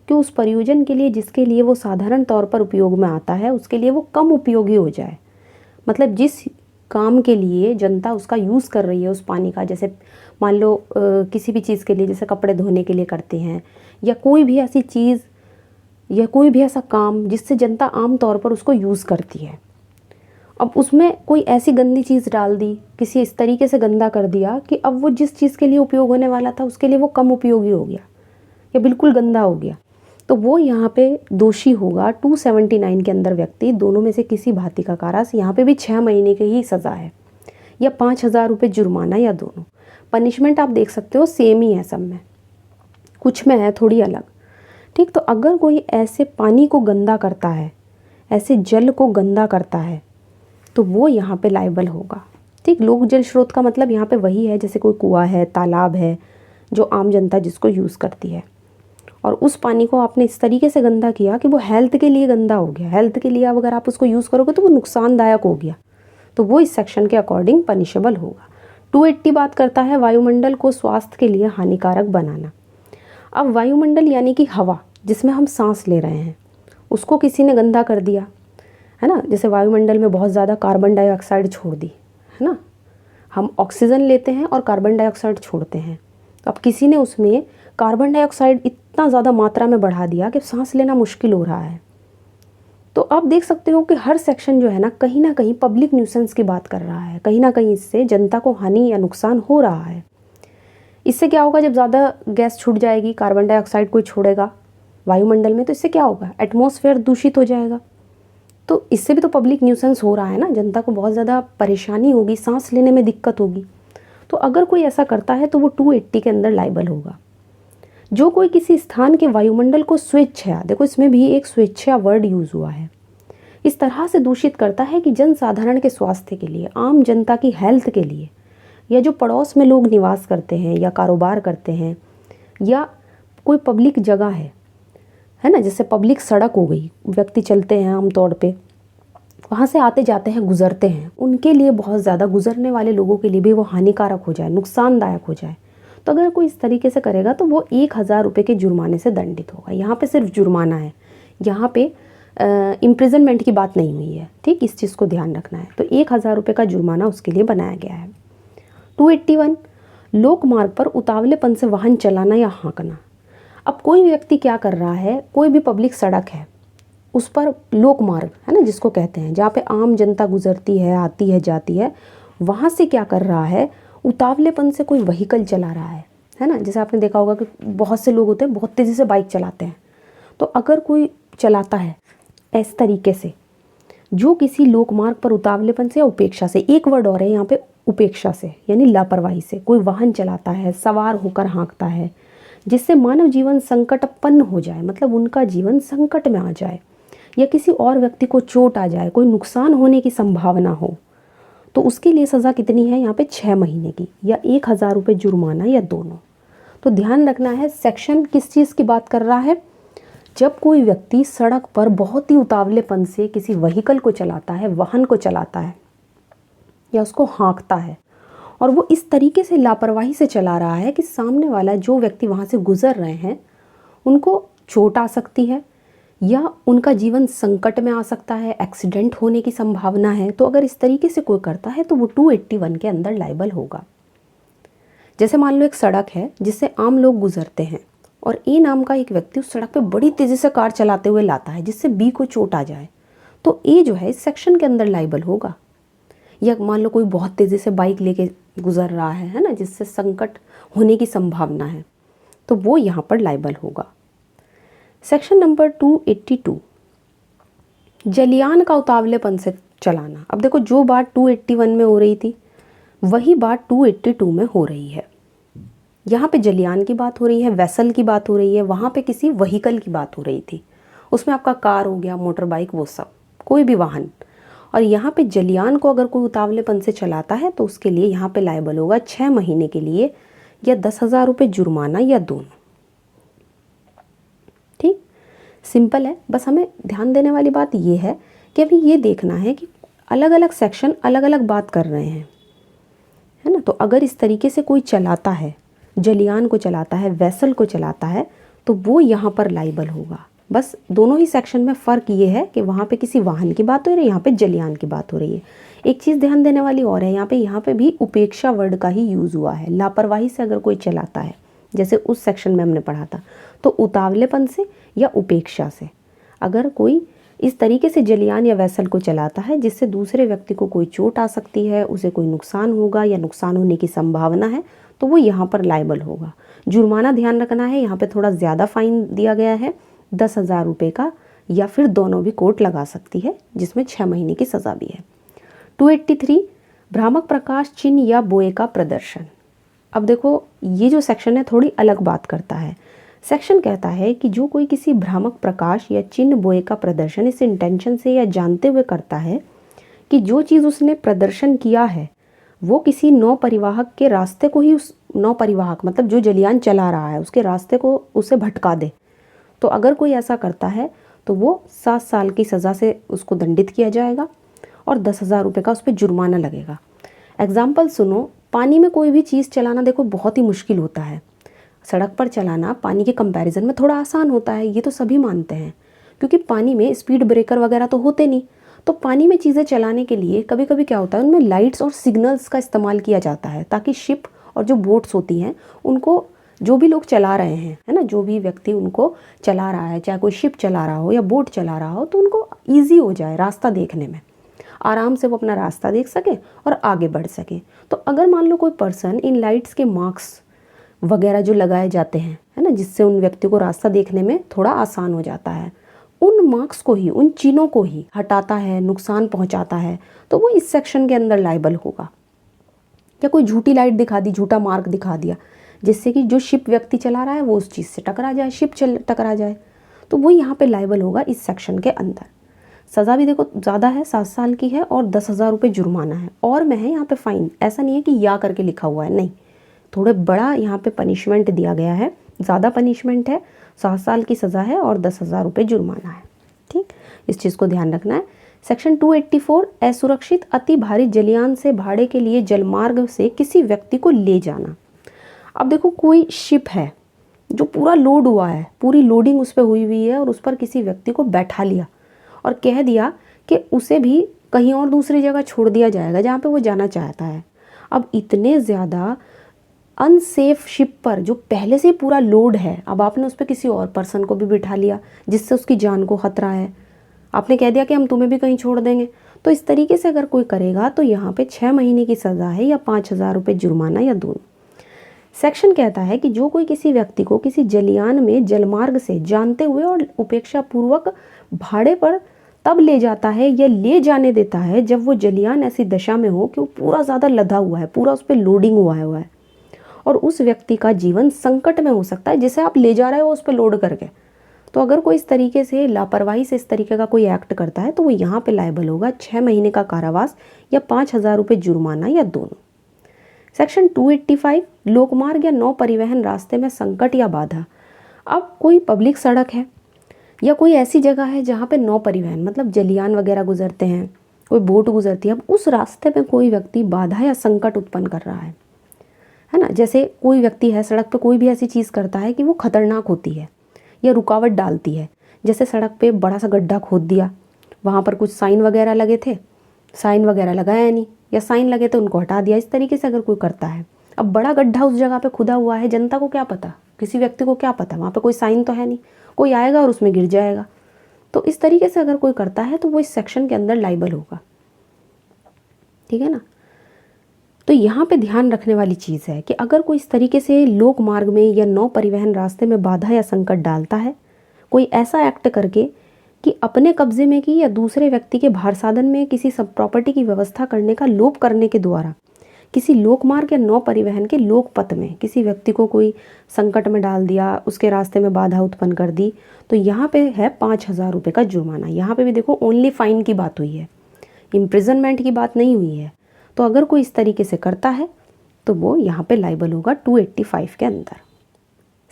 कि उस प्रयोजन के लिए जिसके लिए वो साधारण तौर पर उपयोग में आता है उसके लिए वो कम उपयोगी हो जाए। मतलब जिस काम के लिए जनता उसका यूज़ कर रही है उस पानी का, जैसे मान लो किसी भी चीज़ के लिए, जैसे कपड़े धोने के लिए करते हैं, या कोई भी ऐसी चीज़ या कोई भी ऐसा काम जिससे जनता आम तौर पर उसको यूज़ करती है, अब उसमें कोई ऐसी गंदी चीज़ डाल दी, किसी इस तरीके से गंदा कर दिया कि अब वो जिस चीज़ के लिए उपयोग होने वाला था उसके लिए वो कम उपयोगी हो गया या बिल्कुल गंदा हो गया, तो वो यहाँ पे दोषी होगा। 279 के अंदर व्यक्ति दोनों में से किसी भांति का कारास, यहाँ पे भी 6 महीने की ही सज़ा है या 5,000 रुपये जुर्माना, या दोनों। पनिशमेंट आप देख सकते हो सेम ही है सब में, कुछ में है थोड़ी अलग। ठीक, तो अगर कोई ऐसे पानी को गंदा करता है, ऐसे जल को गंदा करता है, तो वो यहाँ पे लायबल होगा। ठीक, लोक जल स्रोत का मतलब यहाँ पे वही है जैसे कोई कुआं है, तालाब है, जो आम जनता जिसको यूज़ करती है, और उस पानी को आपने इस तरीके से गंदा किया कि वो हेल्थ के लिए गंदा हो गया। हेल्थ के लिए अब अगर आप उसको यूज़ करोगे तो वो नुकसानदायक हो गया, तो वो इस सेक्शन के अकॉर्डिंग पनिशेबल होगा। 280 बात करता है वायुमंडल को स्वास्थ्य के लिए हानिकारक बनाना। अब वायुमंडल यानी कि हवा जिसमें हम सांस ले रहे हैं, उसको किसी ने गंदा कर दिया है ना। जैसे वायुमंडल में बहुत ज़्यादा कार्बन डाइऑक्साइड छोड़ दी है ना, हम ऑक्सीजन लेते हैं और कार्बन डाइऑक्साइड छोड़ते हैं, तो अब किसी ने उसमें कार्बन डाइऑक्साइड इतना ज़्यादा मात्रा में बढ़ा दिया कि सांस लेना मुश्किल हो रहा है। तो आप देख सकते हो कि हर सेक्शन जो है ना कहीं पब्लिक न्यूसेंस की बात कर रहा है, कहीं ना कहीं इससे जनता को हानि या नुकसान हो रहा है। इससे क्या होगा, जब ज़्यादा गैस छूट जाएगी, कार्बन डाइऑक्साइड कोई छोड़ेगा वायुमंडल में, तो इससे क्या होगा, एटमॉस्फेयर दूषित हो जाएगा। तो इससे भी तो पब्लिक न्यूसेंस हो रहा है ना, जनता को बहुत ज़्यादा परेशानी होगी, सांस लेने में दिक्कत होगी। तो अगर कोई ऐसा करता है तो वो 280 के अंदर लायबल होगा। जो कोई किसी स्थान के वायुमंडल को स्वेच्छा, देखो इसमें भी एक स्वेच्छा वर्ड यूज़ हुआ है, इस तरह से दूषित करता है कि जनसाधारण के स्वास्थ्य के लिए, आम जनता की हेल्थ के लिए, या जो पड़ोस में लोग निवास करते हैं या कारोबार करते हैं, या कोई पब्लिक जगह है ना, जैसे पब्लिक सड़क हो गई, व्यक्ति चलते हैं आम तौर पे, वहाँ से आते जाते हैं, गुज़रते हैं, उनके लिए बहुत ज़्यादा, गुज़रने वाले लोगों के लिए भी वो हानिकारक हो जाए, नुकसानदायक हो जाए, तो अगर कोई इस तरीके से करेगा तो वो 1,000 रुपये के जुर्माने से दंडित होगा। यहाँ पे सिर्फ जुर्माना है, यहाँ पे इम्प्रिजनमेंट की बात नहीं हुई है। ठीक, इस चीज़ को ध्यान रखना है। तो 1,000 रुपये का जुर्माना उसके लिए बनाया गया है। 281 लोक मार्ग पर उतावलेपन से वाहन चलाना या हाँकना। अब कोई व्यक्ति क्या कर रहा है, कोई भी पब्लिक सड़क है, उस पर लोक मार्ग है ना जिसको कहते हैं, जहाँ पे आम जनता गुजरती है, आती है, जाती है, वहाँ से क्या कर रहा है, उतावलेपन से कोई व्हीकल चला रहा है ना। जैसे आपने देखा होगा कि बहुत से लोग होते हैं बहुत तेज़ी से बाइक चलाते हैं, तो अगर कोई चलाता है इस तरीके से, जो किसी लोक मार्ग पर उतावलेपन से या उपेक्षा से, एक वर्ड और है यहाँ पे, उपेक्षा से यानी लापरवाही से कोई वाहन चलाता है, सवार होकर हाँकता है, जिससे मानव जीवन संकटपन्न हो जाए, मतलब उनका जीवन संकट में आ जाए, या किसी और व्यक्ति को चोट आ जाए, कोई नुकसान होने की संभावना हो, तो उसके लिए सज़ा कितनी है यहाँ पे, 6 महीने की या 1,000 रुपये जुर्माना, या दोनों। तो ध्यान रखना है सेक्शन किस चीज़ की बात कर रहा है। जब कोई व्यक्ति सड़क पर बहुत ही उतावलेपन से किसी व्हीकल को चलाता है, वाहन को चलाता है, या उसको हाँकता है, और वो इस तरीके से लापरवाही से चला रहा है कि सामने वाला जो व्यक्ति वहाँ से गुजर रहे हैं उनको चोट आ सकती है, या उनका जीवन संकट में आ सकता है, एक्सीडेंट होने की संभावना है, तो अगर इस तरीके से कोई करता है तो वो 281 के अंदर लायबल होगा। जैसे मान लो एक सड़क है जिससे आम लोग गुजरते हैं, और ए नाम का एक व्यक्ति उस सड़क पे बड़ी तेज़ी से कार चलाते हुए लाता है जिससे बी को चोट आ जाए, तो ए जो है इस सेक्शन के अंदर लायबल होगा। या मान लो कोई बहुत तेज़ी से बाइक लेके गुजर रहा है ना, जिससे संकट होने की संभावना है, तो वो यहाँ पर लाइबल होगा। सेक्शन नंबर 282, जलियान का उतावलेपन से चलाना। अब देखो जो बात 281 में हो रही थी वही बात 282 में हो रही है। यहाँ पे जलियान की बात हो रही है, वेसल की बात हो रही है, वहाँ पे किसी व्हीकल की बात हो रही थी। उसमें आपका कार हो गया, मोटर बाइक, वो सब, कोई भी वाहन। और यहाँ पे जलियान को अगर कोई उतावलेपन से चलाता है तो उसके लिए यहाँ पे लायबल होगा 6 महीने के लिए या 10,000 रुपये जुर्माना या दोनों। ठीक, सिंपल है। बस हमें ध्यान देने वाली बात ये है कि अभी ये देखना है कि अलग अलग सेक्शन अलग अलग बात कर रहे हैं, है ना। तो अगर इस तरीके से कोई चलाता है, जलियान को चलाता है, वेसल को चलाता है, तो वो यहाँ पर लाइबल होगा। बस दोनों ही सेक्शन में फ़र्क ये है कि वहाँ पे किसी वाहन की बात हो रही है, यहाँ पे जलियान की बात हो रही है। एक चीज़ ध्यान देने वाली और है, यहाँ पे भी उपेक्षा वर्ड का ही यूज़ हुआ है। लापरवाही से अगर कोई चलाता है, जैसे उस सेक्शन में हमने पढ़ा था, तो उतावलेपन से या उपेक्षा से अगर कोई इस तरीके से जलियान या वेसल को चलाता है जिससे दूसरे व्यक्ति को कोई चोट आ सकती है, उसे कोई नुकसान होगा या नुकसान होने की संभावना है, तो वो यहाँ पर लायबल होगा। जुर्माना ध्यान रखना है, यहाँ पे थोड़ा ज़्यादा फाइन दिया गया है, 10,000 रुपये का, या फिर दोनों भी कोर्ट लगा सकती है, जिसमें 6 महीने की सज़ा भी है। 283, भ्रामक प्रकाश चिन्ह या बोए का प्रदर्शन। अब देखो ये जो सेक्शन है थोड़ी अलग बात करता है। सेक्शन कहता है कि जो कोई किसी भ्रामक प्रकाश या चिन्ह बोए का प्रदर्शन इस इंटेंशन से या जानते हुए करता है कि जो चीज़ उसने प्रदर्शन किया है वो किसी नौ परिवाहक के रास्ते को ही, उस नौ परिवाहक मतलब जो जलियान चला रहा है उसके रास्ते को उसे भटका दे, तो अगर कोई ऐसा करता है तो वो 7 साल की सज़ा से उसको दंडित किया जाएगा और 10,000 रुपये का उस पर जुर्माना लगेगा। एग्जाम्पल सुनो, पानी में कोई भी चीज़ चलाना देखो बहुत ही मुश्किल होता है। सड़क पर चलाना पानी के कंपैरिजन में थोड़ा आसान होता है, ये तो सभी मानते हैं, क्योंकि पानी में स्पीड ब्रेकर वगैरह तो होते नहीं। तो पानी में चीज़ें चलाने के लिए कभी कभी क्या होता है, उनमें लाइट्स और सिग्नल्स का इस्तेमाल किया जाता है ताकि शिप और जो बोट्स होती हैं उनको, जो भी लोग चला रहे हैं, है ना, जो भी व्यक्ति उनको चला रहा है, चाहे कोई शिप चला रहा हो या बोट चला रहा हो, तो उनको ईजी हो जाए रास्ता देखने में, आराम से वो अपना रास्ता देख सके और आगे बढ़ सके। तो अगर मान लो कोई पर्सन इन लाइट्स के मार्क्स वगैरह जो लगाए जाते हैं, है ना, जिससे उन व्यक्ति को रास्ता देखने में थोड़ा आसान हो जाता है, उन मार्क्स को ही, उन चिन्हों को ही हटाता है, नुकसान पहुंचाता है, तो वो इस सेक्शन के अंदर लायबल होगा। या कोई झूठी लाइट दिखा दी, झूठा मार्क दिखा दिया, जिससे कि जो शिप व्यक्ति चला रहा है वो उस चीज़ से टकरा जाए, शिप टकरा जाए, तो वो यहाँ पे लायबल होगा इस सेक्शन के अंदर। सज़ा भी देखो ज़्यादा है, 7 साल की है और 10,000 रुपये जुर्माना है, और में है यहाँ पे फ़ाइन। ऐसा नहीं है कि या करके लिखा हुआ है, नहीं, थोड़े बड़ा यहाँ पे पनिशमेंट दिया गया है, ज़्यादा पनिशमेंट है, 7 साल की सज़ा है और 10,000 रुपये जुर्माना है। ठीक, इस चीज़ को ध्यान रखना है। सेक्शन 284, असुरक्षित अति भारी जलियान से भाड़े के लिए जलमार्ग से किसी व्यक्ति को ले जाना। अब देखो कोई शिप है जो पूरा लोड हुआ है, पूरी लोडिंग उस पर हुई है, और उस पर किसी व्यक्ति को बैठा लिया और कह दिया कि उसे भी कहीं और दूसरी जगह छोड़ दिया जाएगा जहाँ पे वो जाना चाहता है। अब इतने ज़्यादा अनसेफ शिप पर जो पहले से पूरा लोड है, अब आपने उस पर किसी और पर्सन को भी बिठा लिया जिससे उसकी जान को खतरा है, आपने कह दिया कि हम तुम्हें भी कहीं छोड़ देंगे। तो इस तरीके से अगर कोई करेगा तो यहाँ पे 6 महीने की सज़ा है या 5,000 रुपये जुर्माना या दोनों। सेक्शन कहता है कि जो कोई किसी व्यक्ति को किसी जलियान में जलमार्ग से जानते हुए और उपेक्षा पूर्वक भाड़े पर तब ले जाता है या ले जाने देता है जब वो जलियान ऐसी दशा में हो कि वो पूरा ज़्यादा लदा हुआ है, पूरा उस पर लोडिंग हुआ है और उस व्यक्ति का जीवन संकट में हो सकता है जिसे आप ले जा रहे हो उस पर लोड करके। तो अगर कोई इस तरीके से लापरवाही से इस तरीके का कोई एक्ट करता है तो वो यहाँ पे लायबल होगा 6 महीने का कारावास या 5,000 रुपये जुर्माना या दोनों। सेक्शन 285, लोकमार्ग या नौ परिवहन रास्ते में संकट या बाधा। अब कोई पब्लिक सड़क है या कोई ऐसी जगह है जहाँ पे नौ परिवहन मतलब जलियान वगैरह गुजरते हैं, कोई बोट गुजरती है, अब उस रास्ते में कोई व्यक्ति बाधा या संकट उत्पन्न कर रहा है ना। जैसे कोई व्यक्ति है सड़क पे, कोई भी ऐसी चीज़ करता है कि वो खतरनाक होती है या रुकावट डालती है, जैसे सड़क पे बड़ा सा गड्ढा खोद दिया, वहाँ पर कुछ साइन वगैरह लगे थे, साइन वगैरह लगाया नहीं, या साइन लगे तो उनको हटा दिया, इस तरीके से अगर कोई करता है। अब बड़ा गड्ढा उस जगह पे खुदा हुआ है, जनता को क्या पता, किसी व्यक्ति को क्या पता, वहाँ पे कोई साइन तो है नहीं, कोई आएगा और उसमें गिर जाएगा। तो इस तरीके से अगर कोई करता है तो वो इस सेक्शन के अंदर लाइबल होगा, ठीक है ना। तो यहाँ पे ध्यान रखने वाली चीज़ है कि अगर कोई इस तरीके से लोक मार्ग में या नौ परिवहन रास्ते में बाधा या संकट डालता है, कोई ऐसा एक्ट करके कि अपने कब्जे में की या दूसरे व्यक्ति के भार साधन में किसी सब प्रॉपर्टी की व्यवस्था करने का लोप करने के द्वारा किसी लोकमार्ग या नौ परिवहन के लोक पथ में किसी व्यक्ति को कोई संकट में डाल दिया, उसके रास्ते में बाधा उत्पन्न कर दी, तो यहाँ पे है 5,000 रुपये का जुर्माना। यहाँ पे भी देखो ओनली फाइन की बात हुई है, इम्प्रिजनमेंट की बात नहीं हुई है। तो अगर कोई इस तरीके से करता है तो वो यहाँ पे लाइबल होगा 285 के अंदर।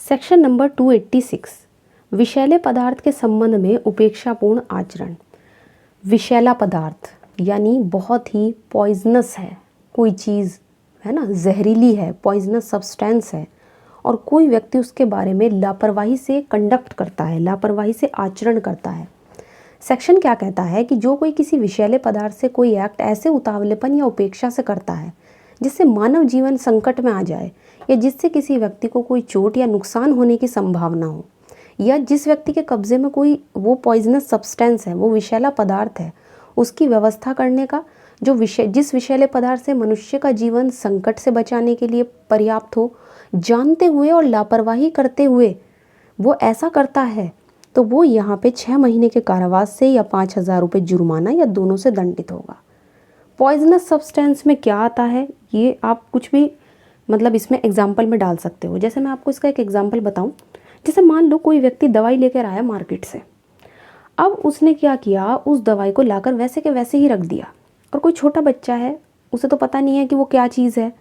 सेक्शन नंबर 286, विषैले पदार्थ के संबंध में उपेक्षापूर्ण आचरण। विषैला पदार्थ यानी बहुत ही पॉइजनस है, कोई चीज़ है ना, जहरीली है, पॉइजनस सब्सटेंस है, और कोई व्यक्ति उसके बारे में लापरवाही से कंडक्ट करता है, लापरवाही से आचरण करता है। सेक्शन क्या कहता है कि जो कोई किसी विषैले पदार्थ से कोई एक्ट ऐसे उतावलेपन या उपेक्षा से करता है जिससे मानव जीवन संकट में आ जाए, या जिससे किसी व्यक्ति को कोई चोट या नुकसान होने की संभावना हो, या जिस व्यक्ति के कब्जे में कोई वो पॉइजनस सब्सटेंस है, वो विषैला पदार्थ है, उसकी व्यवस्था करने का, जिस विषैले पदार्थ से मनुष्य का जीवन संकट से बचाने के लिए पर्याप्त हो, जानते हुए और लापरवाही करते हुए वो ऐसा करता है, तो वो यहाँ पे 6 महीने के कारावास से या 5,000 रुपये जुर्माना या दोनों से दंडित होगा। पॉइजनस सब्सटेंस में क्या आता है, ये आप कुछ भी मतलब इसमें एग्जाम्पल में डाल सकते हो। जैसे मैं आपको इसका एक एग्जाम्पल बताऊँ, जैसे मान लो कोई व्यक्ति दवाई लेकर आया मार्केट से, अब उसने क्या किया, उस दवाई को लाकर वैसे के वैसे ही रख दिया, और कोई छोटा बच्चा है, उसे तो पता नहीं है कि वो क्या चीज़ है,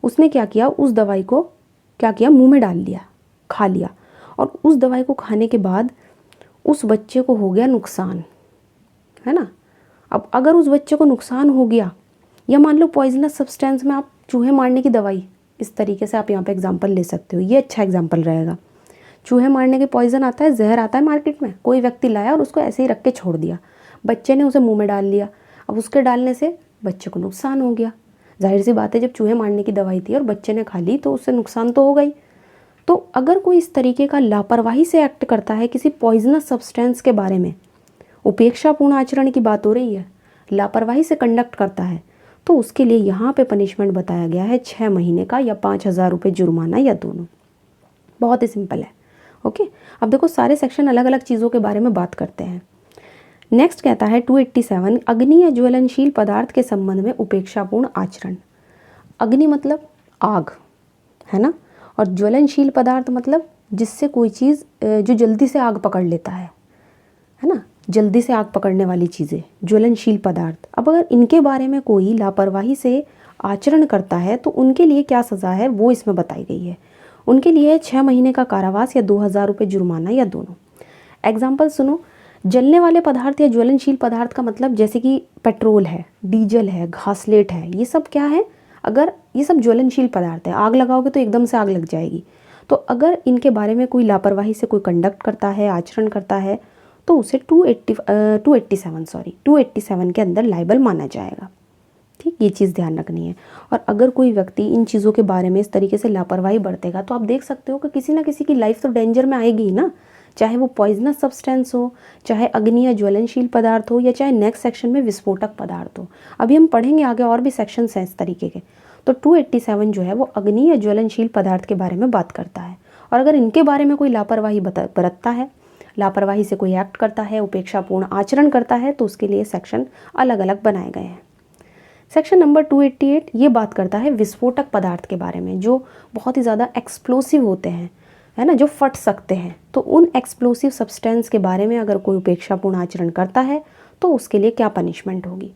उसने क्या किया, उस दवाई को क्या किया, मुंह में डाल लिया, खा लिया, और उस दवाई को खाने के बाद उस बच्चे को हो गया नुकसान, है ना। अब अगर उस बच्चे को नुकसान हो गया, या मान लो पॉइजनस सब्सटेंस में आप चूहे मारने की दवाई, इस तरीके से आप यहाँ पे एग्जांपल ले सकते हो, ये अच्छा एग्जांपल रहेगा। चूहे मारने के पॉइजन आता है, जहर आता है मार्केट में, कोई व्यक्ति लाया और उसको ऐसे ही रख के छोड़ दिया, बच्चे ने उसे मुँह में डाल लिया, अब उसके डालने से बच्चे को नुकसान हो गया। जाहिर सी बात है, जब चूहे मारने की दवाई थी और बच्चे ने खा ली तो उससे नुकसान तो होगा ही। तो अगर कोई इस तरीके का लापरवाही से एक्ट करता है किसी पॉइजनस सब्सटेंस के बारे में, उपेक्षापूर्ण आचरण की बात हो रही है, लापरवाही से कंडक्ट करता है, तो उसके लिए यहाँ पे पनिशमेंट बताया गया है 6 महीने का या 5,000 रुपये जुर्माना या दोनों। बहुत ही सिंपल है। ओके, अब देखो सारे सेक्शन अलग अलग चीज़ों के बारे में बात करते हैं। नेक्स्ट कहता है 287, अग्नि या ज्वलनशील पदार्थ के संबंध में उपेक्षापूर्ण आचरण। अग्नि मतलब आग, है ना, और ज्वलनशील पदार्थ मतलब जिससे कोई चीज़ जो जल्दी से आग पकड़ लेता है ना, जल्दी से आग पकड़ने वाली चीज़ें, ज्वलनशील पदार्थ। अब अगर इनके बारे में कोई लापरवाही से आचरण करता है तो उनके लिए क्या सज़ा है वो इसमें बताई गई है। उनके लिए 6 महीने का कारावास या 2,000 रुपये जुर्माना या दोनों। एग्जाम्पल सुनो, जलने वाले पदार्थ या ज्वलनशील पदार्थ का मतलब जैसे कि पेट्रोल है, डीजल है, घासलेट है, ये सब क्या है, अगर ये सब ज्वलनशील पदार्थ है, आग लगाओगे तो एकदम से आग लग जाएगी। तो अगर इनके बारे में कोई लापरवाही से कोई कंडक्ट करता है, आचरण करता है, तो उसे 287 के अंदर लाइबल माना जाएगा। ठीक, ये चीज़ ध्यान रखनी है। और अगर कोई व्यक्ति इन चीज़ों के बारे में इस तरीके से लापरवाही बरतेगा तो आप देख सकते हो कि किसी ना किसी की लाइफ तो डेंजर में आएगी ना, चाहे वो पॉइजनस सब्सटेंस हो, चाहे अग्नि या ज्वलनशील पदार्थ हो, या चाहे नेक्स्ट सेक्शन में विस्फोटक पदार्थ हो। अभी हम पढ़ेंगे आगे और भी सेक्शंस हैं इस तरीके के। तो 287 जो है वो अग्नि या ज्वलनशील पदार्थ के बारे में बात करता है। और अगर इनके बारे में कोई लापरवाही बरतता है, लापरवाही से कोई एक्ट करता है, उपेक्षापूर्ण आचरण करता है, तो उसके लिए सेक्शन अलग अलग बनाए गए हैं। सेक्शन नंबर 288 ये बात करता है विस्फोटक पदार्थ के बारे में, जो बहुत ही ज़्यादा एक्सप्लोसिव होते हैं, है ना, जो फट सकते हैं। तो उन एक्सप्लोसिव सब्सटेंस के बारे में अगर कोई उपेक्षापूर्ण आचरण करता है तो उसके लिए क्या पनिशमेंट होगी।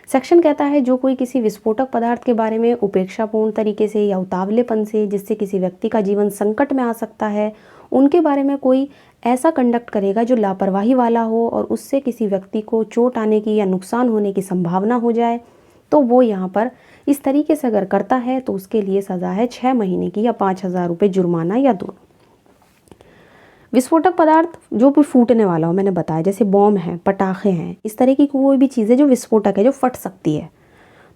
सेक्शन कहता है जो कोई किसी विस्फोटक पदार्थ के बारे में उपेक्षापूर्ण तरीके से या उतावलेपन से जिससे किसी व्यक्ति का जीवन संकट में आ सकता है, उनके बारे में कोई ऐसा कंडक्ट करेगा जो लापरवाही वाला हो और उससे किसी व्यक्ति को चोट आने की या नुकसान होने की संभावना हो जाए, तो वो यहाँ पर इस तरीके से अगर करता है तो उसके लिए सज़ा है 6 महीने की या 5,000 रुपये जुर्माना या दोनों। विस्फोटक पदार्थ जो भी फूटने वाला हो, मैंने बताया जैसे बॉम्ब है, पटाखे हैं, इस तरह की कोई भी चीज़ें जो विस्फोटक है, जो फट सकती है,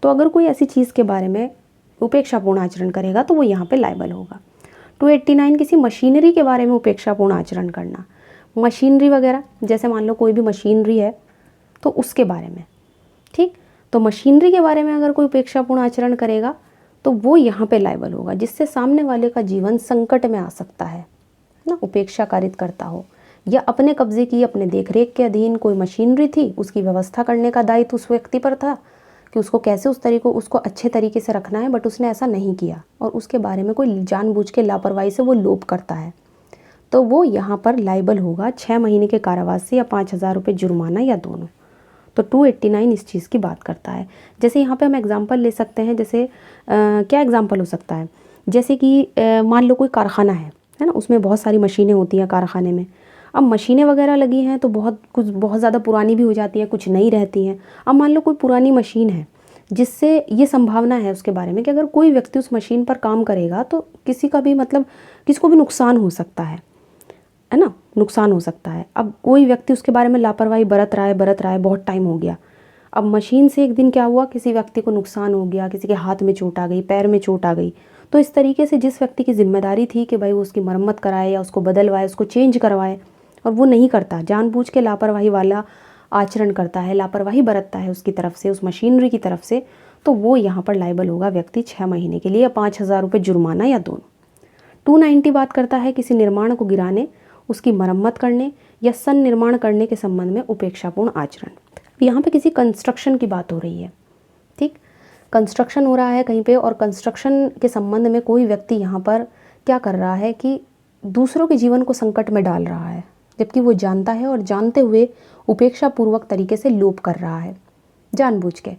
तो अगर कोई ऐसी चीज़ के बारे में उपेक्षापूर्ण आचरण करेगा तो वो यहाँ पे लायबल होगा। 289 किसी मशीनरी के बारे में उपेक्षापूर्ण आचरण करना, मशीनरी वगैरह, जैसे मान लो कोई भी मशीनरी है तो उसके बारे में, ठीक, तो मशीनरी के बारे में अगर कोई उपेक्षापूर्ण आचरण करेगा तो वो यहाँ पे लायबल होगा, जिससे सामने वाले का जीवन संकट में आ सकता है ना, उपेक्षा कारित करता हो, या अपने कब्जे की अपने देखरेख के अधीन कोई मशीनरी थी, उसकी व्यवस्था करने का दायित्व उस व्यक्ति पर था कि उसको कैसे उसको अच्छे तरीके से रखना है, बट उसने ऐसा नहीं किया और उसके बारे में कोई जानबूझ के लापरवाही से वो लोप करता है, तो वो यहाँ पर लायबल होगा 6 महीने के कारावास से या 5,000 रुपये जुर्माना या दोनों। तो 289 इस चीज़ की बात करता है। जैसे यहाँ पे हम एग्जांपल ले सकते हैं, जैसे क्या एग्जांपल हो सकता है, जैसे कि मान लो कोई कारखाना है ना, उसमें बहुत सारी मशीनें होती हैं कारखाने में। अब मशीनें वगैरह लगी हैं तो बहुत ज़्यादा पुरानी भी हो जाती हैं, कुछ नई रहती हैं। अब मान लो कोई पुरानी मशीन है जिससे ये संभावना है उसके बारे में कि अगर कोई व्यक्ति उस मशीन पर काम करेगा तो किसी का भी मतलब किसी को भी नुकसान हो सकता है ना, नुकसान हो सकता है। अब कोई व्यक्ति उसके बारे में लापरवाही बरत रहा है, बहुत टाइम हो गया। अब मशीन से एक दिन क्या हुआ, किसी व्यक्ति को नुकसान हो गया, किसी के हाथ में चोट आ गई, पैर में चोट आ गई, तो इस तरीके से जिस व्यक्ति की जिम्मेदारी थी कि भाई वो उसकी मरम्मत कराए या उसको बदलवाए, उसको चेंज करवाए, और वो नहीं करता, जानबूझ के लापरवाही वाला आचरण करता है, लापरवाही बरतता है उसकी तरफ से, उस मशीनरी की तरफ से, तो वो यहाँ पर लायबल होगा व्यक्ति 6 महीने के लिए या 5,000 रुपये जुर्माना या दोनों। 290 बात करता है किसी निर्माण को गिराने, उसकी मरम्मत करने या सन्निर्माण करने के संबंध में उपेक्षापूर्ण आचरण। यहाँ पे किसी कंस्ट्रक्शन की बात हो रही है, ठीक, कंस्ट्रक्शन हो रहा है कहीं पे, और कंस्ट्रक्शन के संबंध में कोई व्यक्ति यहाँ पर क्या कर रहा है कि दूसरों के जीवन को संकट में डाल रहा है, जबकि वो जानता है और जानते हुए उपेक्षापूर्वक तरीके से लोप कर रहा है, जानबूझ के,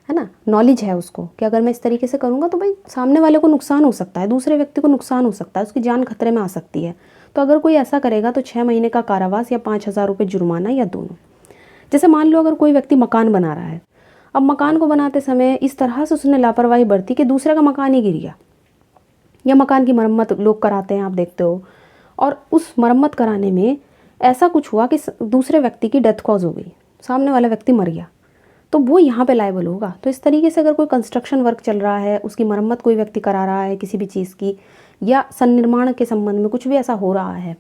है ना, नॉलेज है उसको कि अगर मैं इस तरीके से करूँगा तो भाई सामने वाले को नुकसान हो सकता है, दूसरे व्यक्ति को नुकसान हो सकता है, उसकी जान खतरे में आ सकती है। तो अगर कोई ऐसा करेगा तो 6 महीने का कारावास या 5,000 रुपये जुर्माना या दोनों। जैसे मान लो अगर कोई व्यक्ति मकान बना रहा है, अब मकान को बनाते समय इस तरह से उसने लापरवाही बरती कि दूसरे का मकान ही गिर गया, या मकान की मरम्मत लोग कराते हैं, आप देखते हो, और उस मरम्मत कराने में ऐसा कुछ हुआ कि दूसरे व्यक्ति की डेथ कॉज हो गई, सामने वाला व्यक्ति मर गया, तो वो यहाँ पे लायबल होगा। तो इस तरीके से अगर कोई कंस्ट्रक्शन वर्क चल रहा है, उसकी मरम्मत कोई व्यक्ति करा रहा है किसी भी चीज़ की, या सन्निर्माण के संबंध में कुछ भी ऐसा हो रहा है,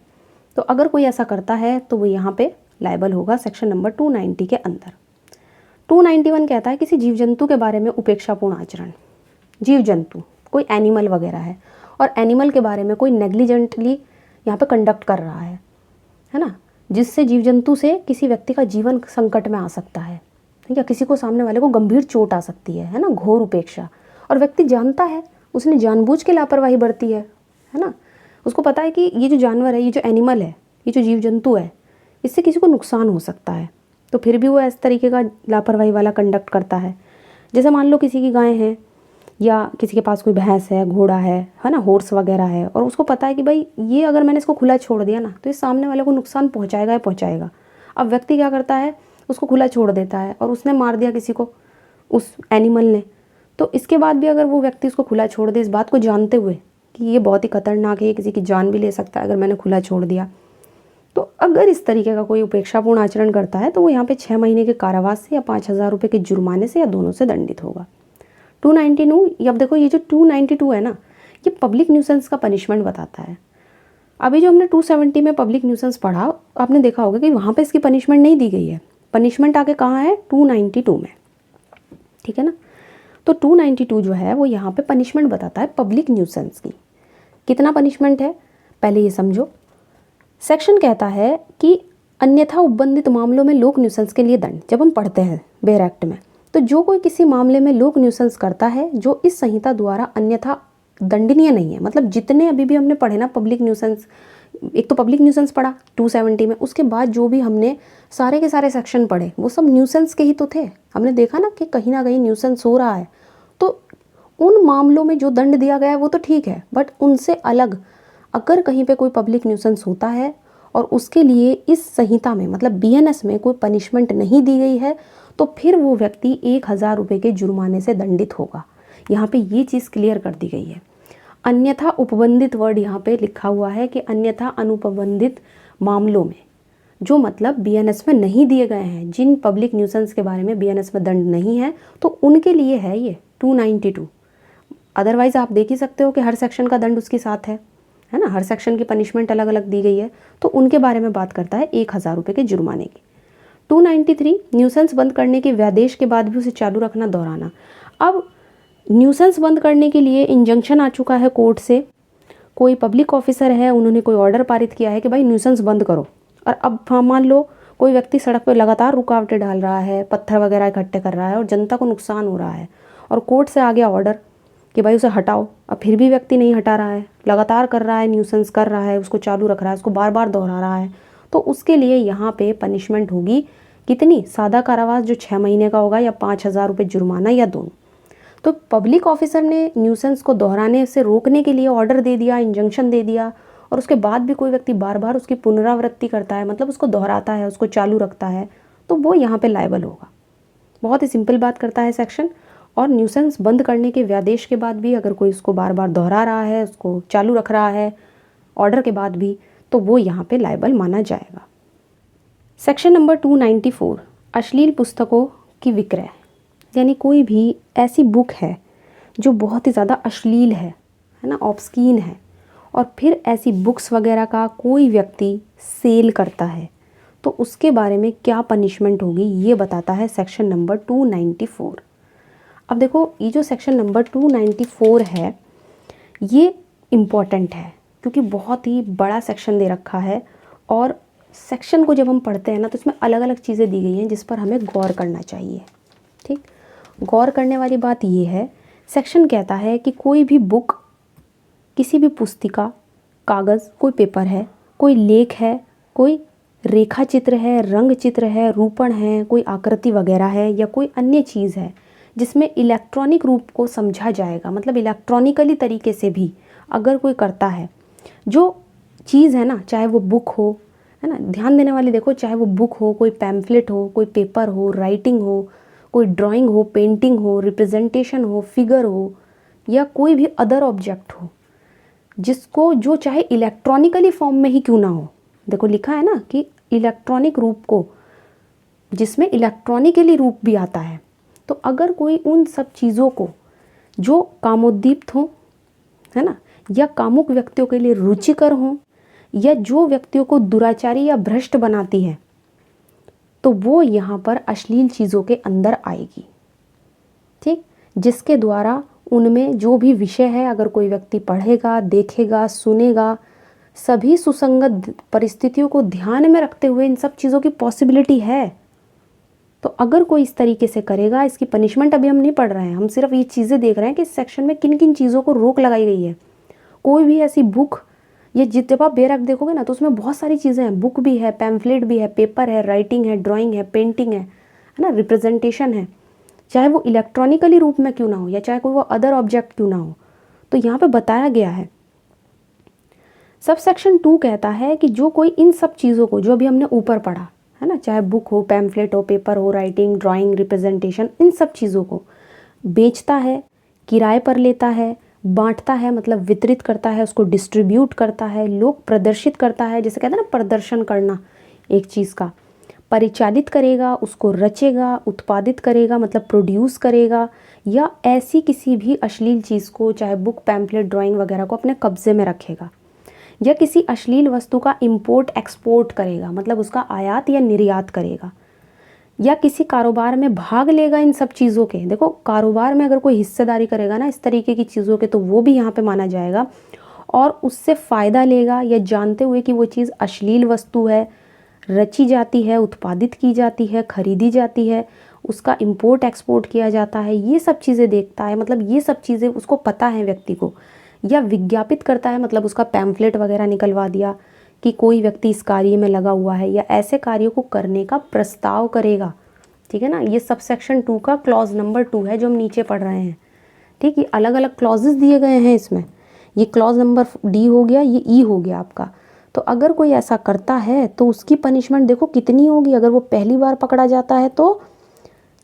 तो अगर कोई ऐसा करता है तो वो यहाँ पे लायबल होगा सेक्शन नंबर 290 के अंदर। 291 कहता है किसी जीव जंतु के बारे में उपेक्षापूर्ण आचरण। जीव जंतु कोई एनिमल वगैरह है, और एनिमल के बारे में कोई नेग्लिजेंटली यहाँ पे कंडक्ट कर रहा है ना, जिससे जीव जंतु से किसी व्यक्ति का जीवन संकट में आ सकता है, या किसी को सामने वाले को गंभीर चोट आ सकती है ना, घोर उपेक्षा, और व्यक्ति जानता है, उसने जानबूझ के लापरवाही बरती है ना, उसको पता है कि ये जो जानवर है, ये जो एनिमल है, ये जो जीव जंतु है, इससे किसी को नुकसान हो सकता है, तो फिर भी वो इस तरीके का लापरवाही वाला कंडक्ट करता है। जैसे मान लो किसी की गाय है, या किसी के पास कोई भैंस है, घोड़ा है ना, हॉर्स वगैरह है, और उसको पता है कि भाई ये अगर मैंने इसको खुला छोड़ दिया ना तो इस सामने वाले को नुकसान पहुंचाएगा ही पहुंचाएगा। अब व्यक्ति क्या करता है, उसको खुला छोड़ देता है और उसने मार दिया किसी को, उस एनिमल ने, तो इसके बाद भी अगर वो व्यक्ति उसको खुला छोड़ दे, इस बात को जानते हुए कि ये बहुत ही खतरनाक है, किसी की जान भी ले सकता है अगर मैंने खुला छोड़ दिया, तो अगर इस तरीके का कोई उपेक्षापूर्ण आचरण करता है तो वो यहाँ पे 6 महीने के कारावास से या 5,000 रुपये के जुर्माने से या दोनों से दंडित होगा। 292, अब देखो ये जो 292 है ना, ये पब्लिक न्यूसेंस का पनिशमेंट बताता है। अभी जो हमने 270 में पब्लिक न्यूसेंस पढ़ा, आपने देखा होगा कि वहाँ पे इसकी पनिशमेंट नहीं दी गई है, पनिशमेंट आगे कहाँ है, 292 में, ठीक है ना। तो 292 जो है वो यहाँ पे पनिशमेंट बताता है पब्लिक न्यूसेंस की। कितना पनिशमेंट है पहले ये समझो। सेक्शन कहता है कि अन्यथा उपबंधित मामलों में लोक न्यूसेंस के लिए दंड, जब हम पढ़ते हैं बेर एक्ट में, तो जो कोई किसी मामले में लोक न्यूसेंस करता है जो इस संहिता द्वारा अन्यथा दंडनीय नहीं है, मतलब जितने अभी भी हमने पढ़े ना पब्लिक न्यूसेंस, एक तो पब्लिक न्यूसेंस पढ़ा 270 में, उसके बाद जो भी हमने सारे के सारे सेक्शन पढ़े वो सब न्यूसेंस के ही तो थे। हमने देखा ना कि कहीं ना कहीं न्यूसेंस हो रहा है, तो उन मामलों में जो दंड दिया गया है वो तो ठीक है, बट उनसे अलग अगर कहीं पे कोई पब्लिक न्यूसेंस होता है और उसके लिए इस संहिता में मतलब बीएनएस में कोई पनिशमेंट नहीं दी गई है, तो फिर वो व्यक्ति 1,000 रुपये के जुर्माने से दंडित होगा। यहाँ पे ये चीज़ क्लियर कर दी गई है। अन्यथा उपबंधित वर्ड यहाँ पे लिखा हुआ है कि अन्यथा अनुपबंधित मामलों में, जो मतलब बीएनएस में नहीं दिए गए हैं, जिन पब्लिक न्यूसेंस के बारे में बीएनएस में दंड नहीं है, तो उनके लिए है ये 292। अदरवाइज़ आप देख ही सकते हो कि हर सेक्शन का दंड उसके साथ है ना, हर सेक्शन की पनिशमेंट अलग अलग दी गई है, तो उनके बारे में बात करता है 1,000 रुपये के जुर्माने की। 293 न्यूसेंस बंद करने के व्यादेश के बाद भी उसे चालू रखना, दोहराना। अब न्यूसेंस बंद करने के लिए इंजंक्शन आ चुका है कोर्ट से, कोई पब्लिक ऑफिसर है, उन्होंने कोई ऑर्डर पारित किया है कि भाई न्यूसेंस बंद करो। और अब हाँ मान लो कोई व्यक्ति सड़क पर लगातार रुकावटें डाल रहा है, पत्थर वगैरह इकट्ठे कर रहा है और जनता को नुकसान हो रहा है, और कोर्ट से आ गया ऑर्डर कि भाई उसे हटाओ, अब फिर भी व्यक्ति नहीं हटा रहा है, लगातार कर रहा है, न्यूसेंस कर रहा है, उसको चालू रख रहा है, उसको बार बार दोहरा रहा है, तो उसके लिए यहाँ पे पनिशमेंट होगी कितनी, सादा कारावास जो 6 महीने का होगा, या 5,000 रुपये जुर्माना, या दोनों। तो पब्लिक ऑफिसर ने न्यूसेंस को दोहराने से रोकने के लिए ऑर्डर दे दिया, इंजंक्शन दे दिया, और उसके बाद भी कोई व्यक्ति बार बार उसकी पुनरावृत्ति करता है, मतलब उसको दोहराता है, उसको चालू रखता है, तो वो यहाँ पे लायबल होगा। बहुत ही सिंपल बात करता है सेक्शन। और न्यूसेंस बंद करने के व्यादेश के बाद भी अगर कोई उसको बार बार दोहरा रहा है, उसको चालू रख रहा है ऑर्डर के बाद भी, तो वो यहाँ पे लायबल माना जाएगा। सेक्शन नंबर 294, अश्लील पुस्तकों की विक्रय, यानी कोई भी ऐसी बुक है जो बहुत ही ज़्यादा अश्लील है ना, ऑब्स्कीन है, और फिर ऐसी बुक्स वगैरह का कोई व्यक्ति सेल करता है, तो उसके बारे में क्या पनिशमेंट होगी ये बताता है सेक्शन नंबर 294। अब देखो ये जो सेक्शन नंबर 294 है ये इम्पॉर्टेंट है, क्योंकि बहुत ही बड़ा सेक्शन दे रखा है, और सेक्शन को जब हम पढ़ते हैं ना तो इसमें अलग अलग चीज़ें दी गई हैं जिस पर हमें गौर करना चाहिए। ठीक, गौर करने वाली बात ये है, सेक्शन कहता है कि कोई भी बुक, किसी भी पुस्तिका, कागज़, कोई पेपर है, कोई लेख है, कोई रेखा चित्र है, रंग चित्र है, रूपण है, कोई आकृति वगैरह है, या कोई अन्य चीज़ है जिसमें इलेक्ट्रॉनिक रूप को समझा जाएगा, मतलब इलेक्ट्रॉनिकली तरीके से भी अगर कोई करता है, जो चीज़ है ना, चाहे वो बुक हो, है ना, ध्यान देने वाली देखो, चाहे वो बुक हो, कोई पैम्फलेट हो, कोई पेपर हो, राइटिंग हो, कोई ड्राइंग हो, पेंटिंग हो, रिप्रेजेंटेशन हो, फिगर हो, या कोई भी अदर ऑब्जेक्ट हो, जिसको जो चाहे इलेक्ट्रॉनिकली फॉर्म में ही क्यों ना हो, देखो लिखा है ना कि इलेक्ट्रॉनिक रूप को, जिसमें इलेक्ट्रॉनिकली रूप भी आता है, तो अगर कोई उन सब चीज़ों को जो कामोद्दीप्त हो, है ना, या कामुक व्यक्तियों के लिए रुचिकर हो, या जो व्यक्तियों को दुराचारी या भ्रष्ट बनाती है, तो वो यहाँ पर अश्लील चीज़ों के अंदर आएगी। ठीक, जिसके द्वारा उनमें जो भी विषय है अगर कोई व्यक्ति पढ़ेगा, देखेगा, सुनेगा, सभी सुसंगत परिस्थितियों को ध्यान में रखते हुए इन सब चीज़ों की पॉसिबिलिटी है, तो अगर कोई इस तरीके से करेगा, इसकी पनिशमेंट अभी हम नहीं पढ़ रहे हैं, हम सिर्फ ये चीज़ें देख रहे हैं कि इस सेक्शन में किन किन चीज़ों को रोक लगाई गई है। कोई भी ऐसी बुक, ये जब आप बेरक देखोगे ना तो उसमें बहुत सारी चीज़ें हैं, बुक भी है, पैम्फलेट भी है, पेपर है, राइटिंग है, ड्राइंग है, पेंटिंग है ना, रिप्रेजेंटेशन है, चाहे वो इलेक्ट्रॉनिकली रूप में क्यों ना हो, या चाहे कोई वो अदर ऑब्जेक्ट क्यों ना हो, तो यहाँ पे बताया गया है। सब सेक्शन 2 कहता है कि जो कोई इन सब चीज़ों को, जो अभी हमने ऊपर पढ़ा है ना, चाहे बुक हो, पैम्फलेट हो, पेपर हो, राइटिंग, ड्राइंग, रिप्रेजेंटेशन, इन सब चीज़ों को बेचता है, किराए पर लेता है, बांटता है, मतलब वितरित करता है, उसको डिस्ट्रीब्यूट करता है, लोग प्रदर्शित करता है, जैसे कहते हैं ना प्रदर्शन करना एक चीज़ का, परिचालित करेगा, उसको रचेगा, उत्पादित करेगा, मतलब प्रोड्यूस करेगा, या ऐसी किसी भी अश्लील चीज़ को, चाहे बुक, पैम्फलेट, ड्राइंग वगैरह को अपने कब्जे में रखेगा, या किसी अश्लील वस्तु का इंपोर्ट एक्सपोर्ट करेगा, मतलब उसका आयात या निर्यात करेगा, या किसी कारोबार में भाग लेगा इन सब चीज़ों के। देखो कारोबार में अगर कोई हिस्सेदारी करेगा ना इस तरीके की चीज़ों के, तो वो भी यहाँ पे माना जाएगा, और उससे फ़ायदा लेगा, या जानते हुए कि वो चीज़ अश्लील वस्तु है, रची जाती है, उत्पादित की जाती है, खरीदी जाती है, उसका इंपोर्ट एक्सपोर्ट किया जाता है, ये सब चीज़ें देखता है, मतलब ये सब चीज़ें उसको पता है व्यक्ति को, या विज्ञापित करता है, मतलब उसका पैम्फलेट वगैरह निकलवा दिया कि कोई व्यक्ति इस कार्य में लगा हुआ है, या ऐसे कार्यों को करने का प्रस्ताव करेगा। ठीक है ना, ये सब सेक्शन 2 का क्लॉज नंबर 2 है जो हम नीचे पढ़ रहे हैं। ठीक, ये अलग अलग क्लॉजेस दिए गए हैं इसमें, ये क्लॉज नंबर डी हो गया, ये ई हो गया आपका। तो अगर कोई ऐसा करता है तो उसकी पनिशमेंट देखो कितनी होगी। अगर वो पहली बार पकड़ा जाता है तो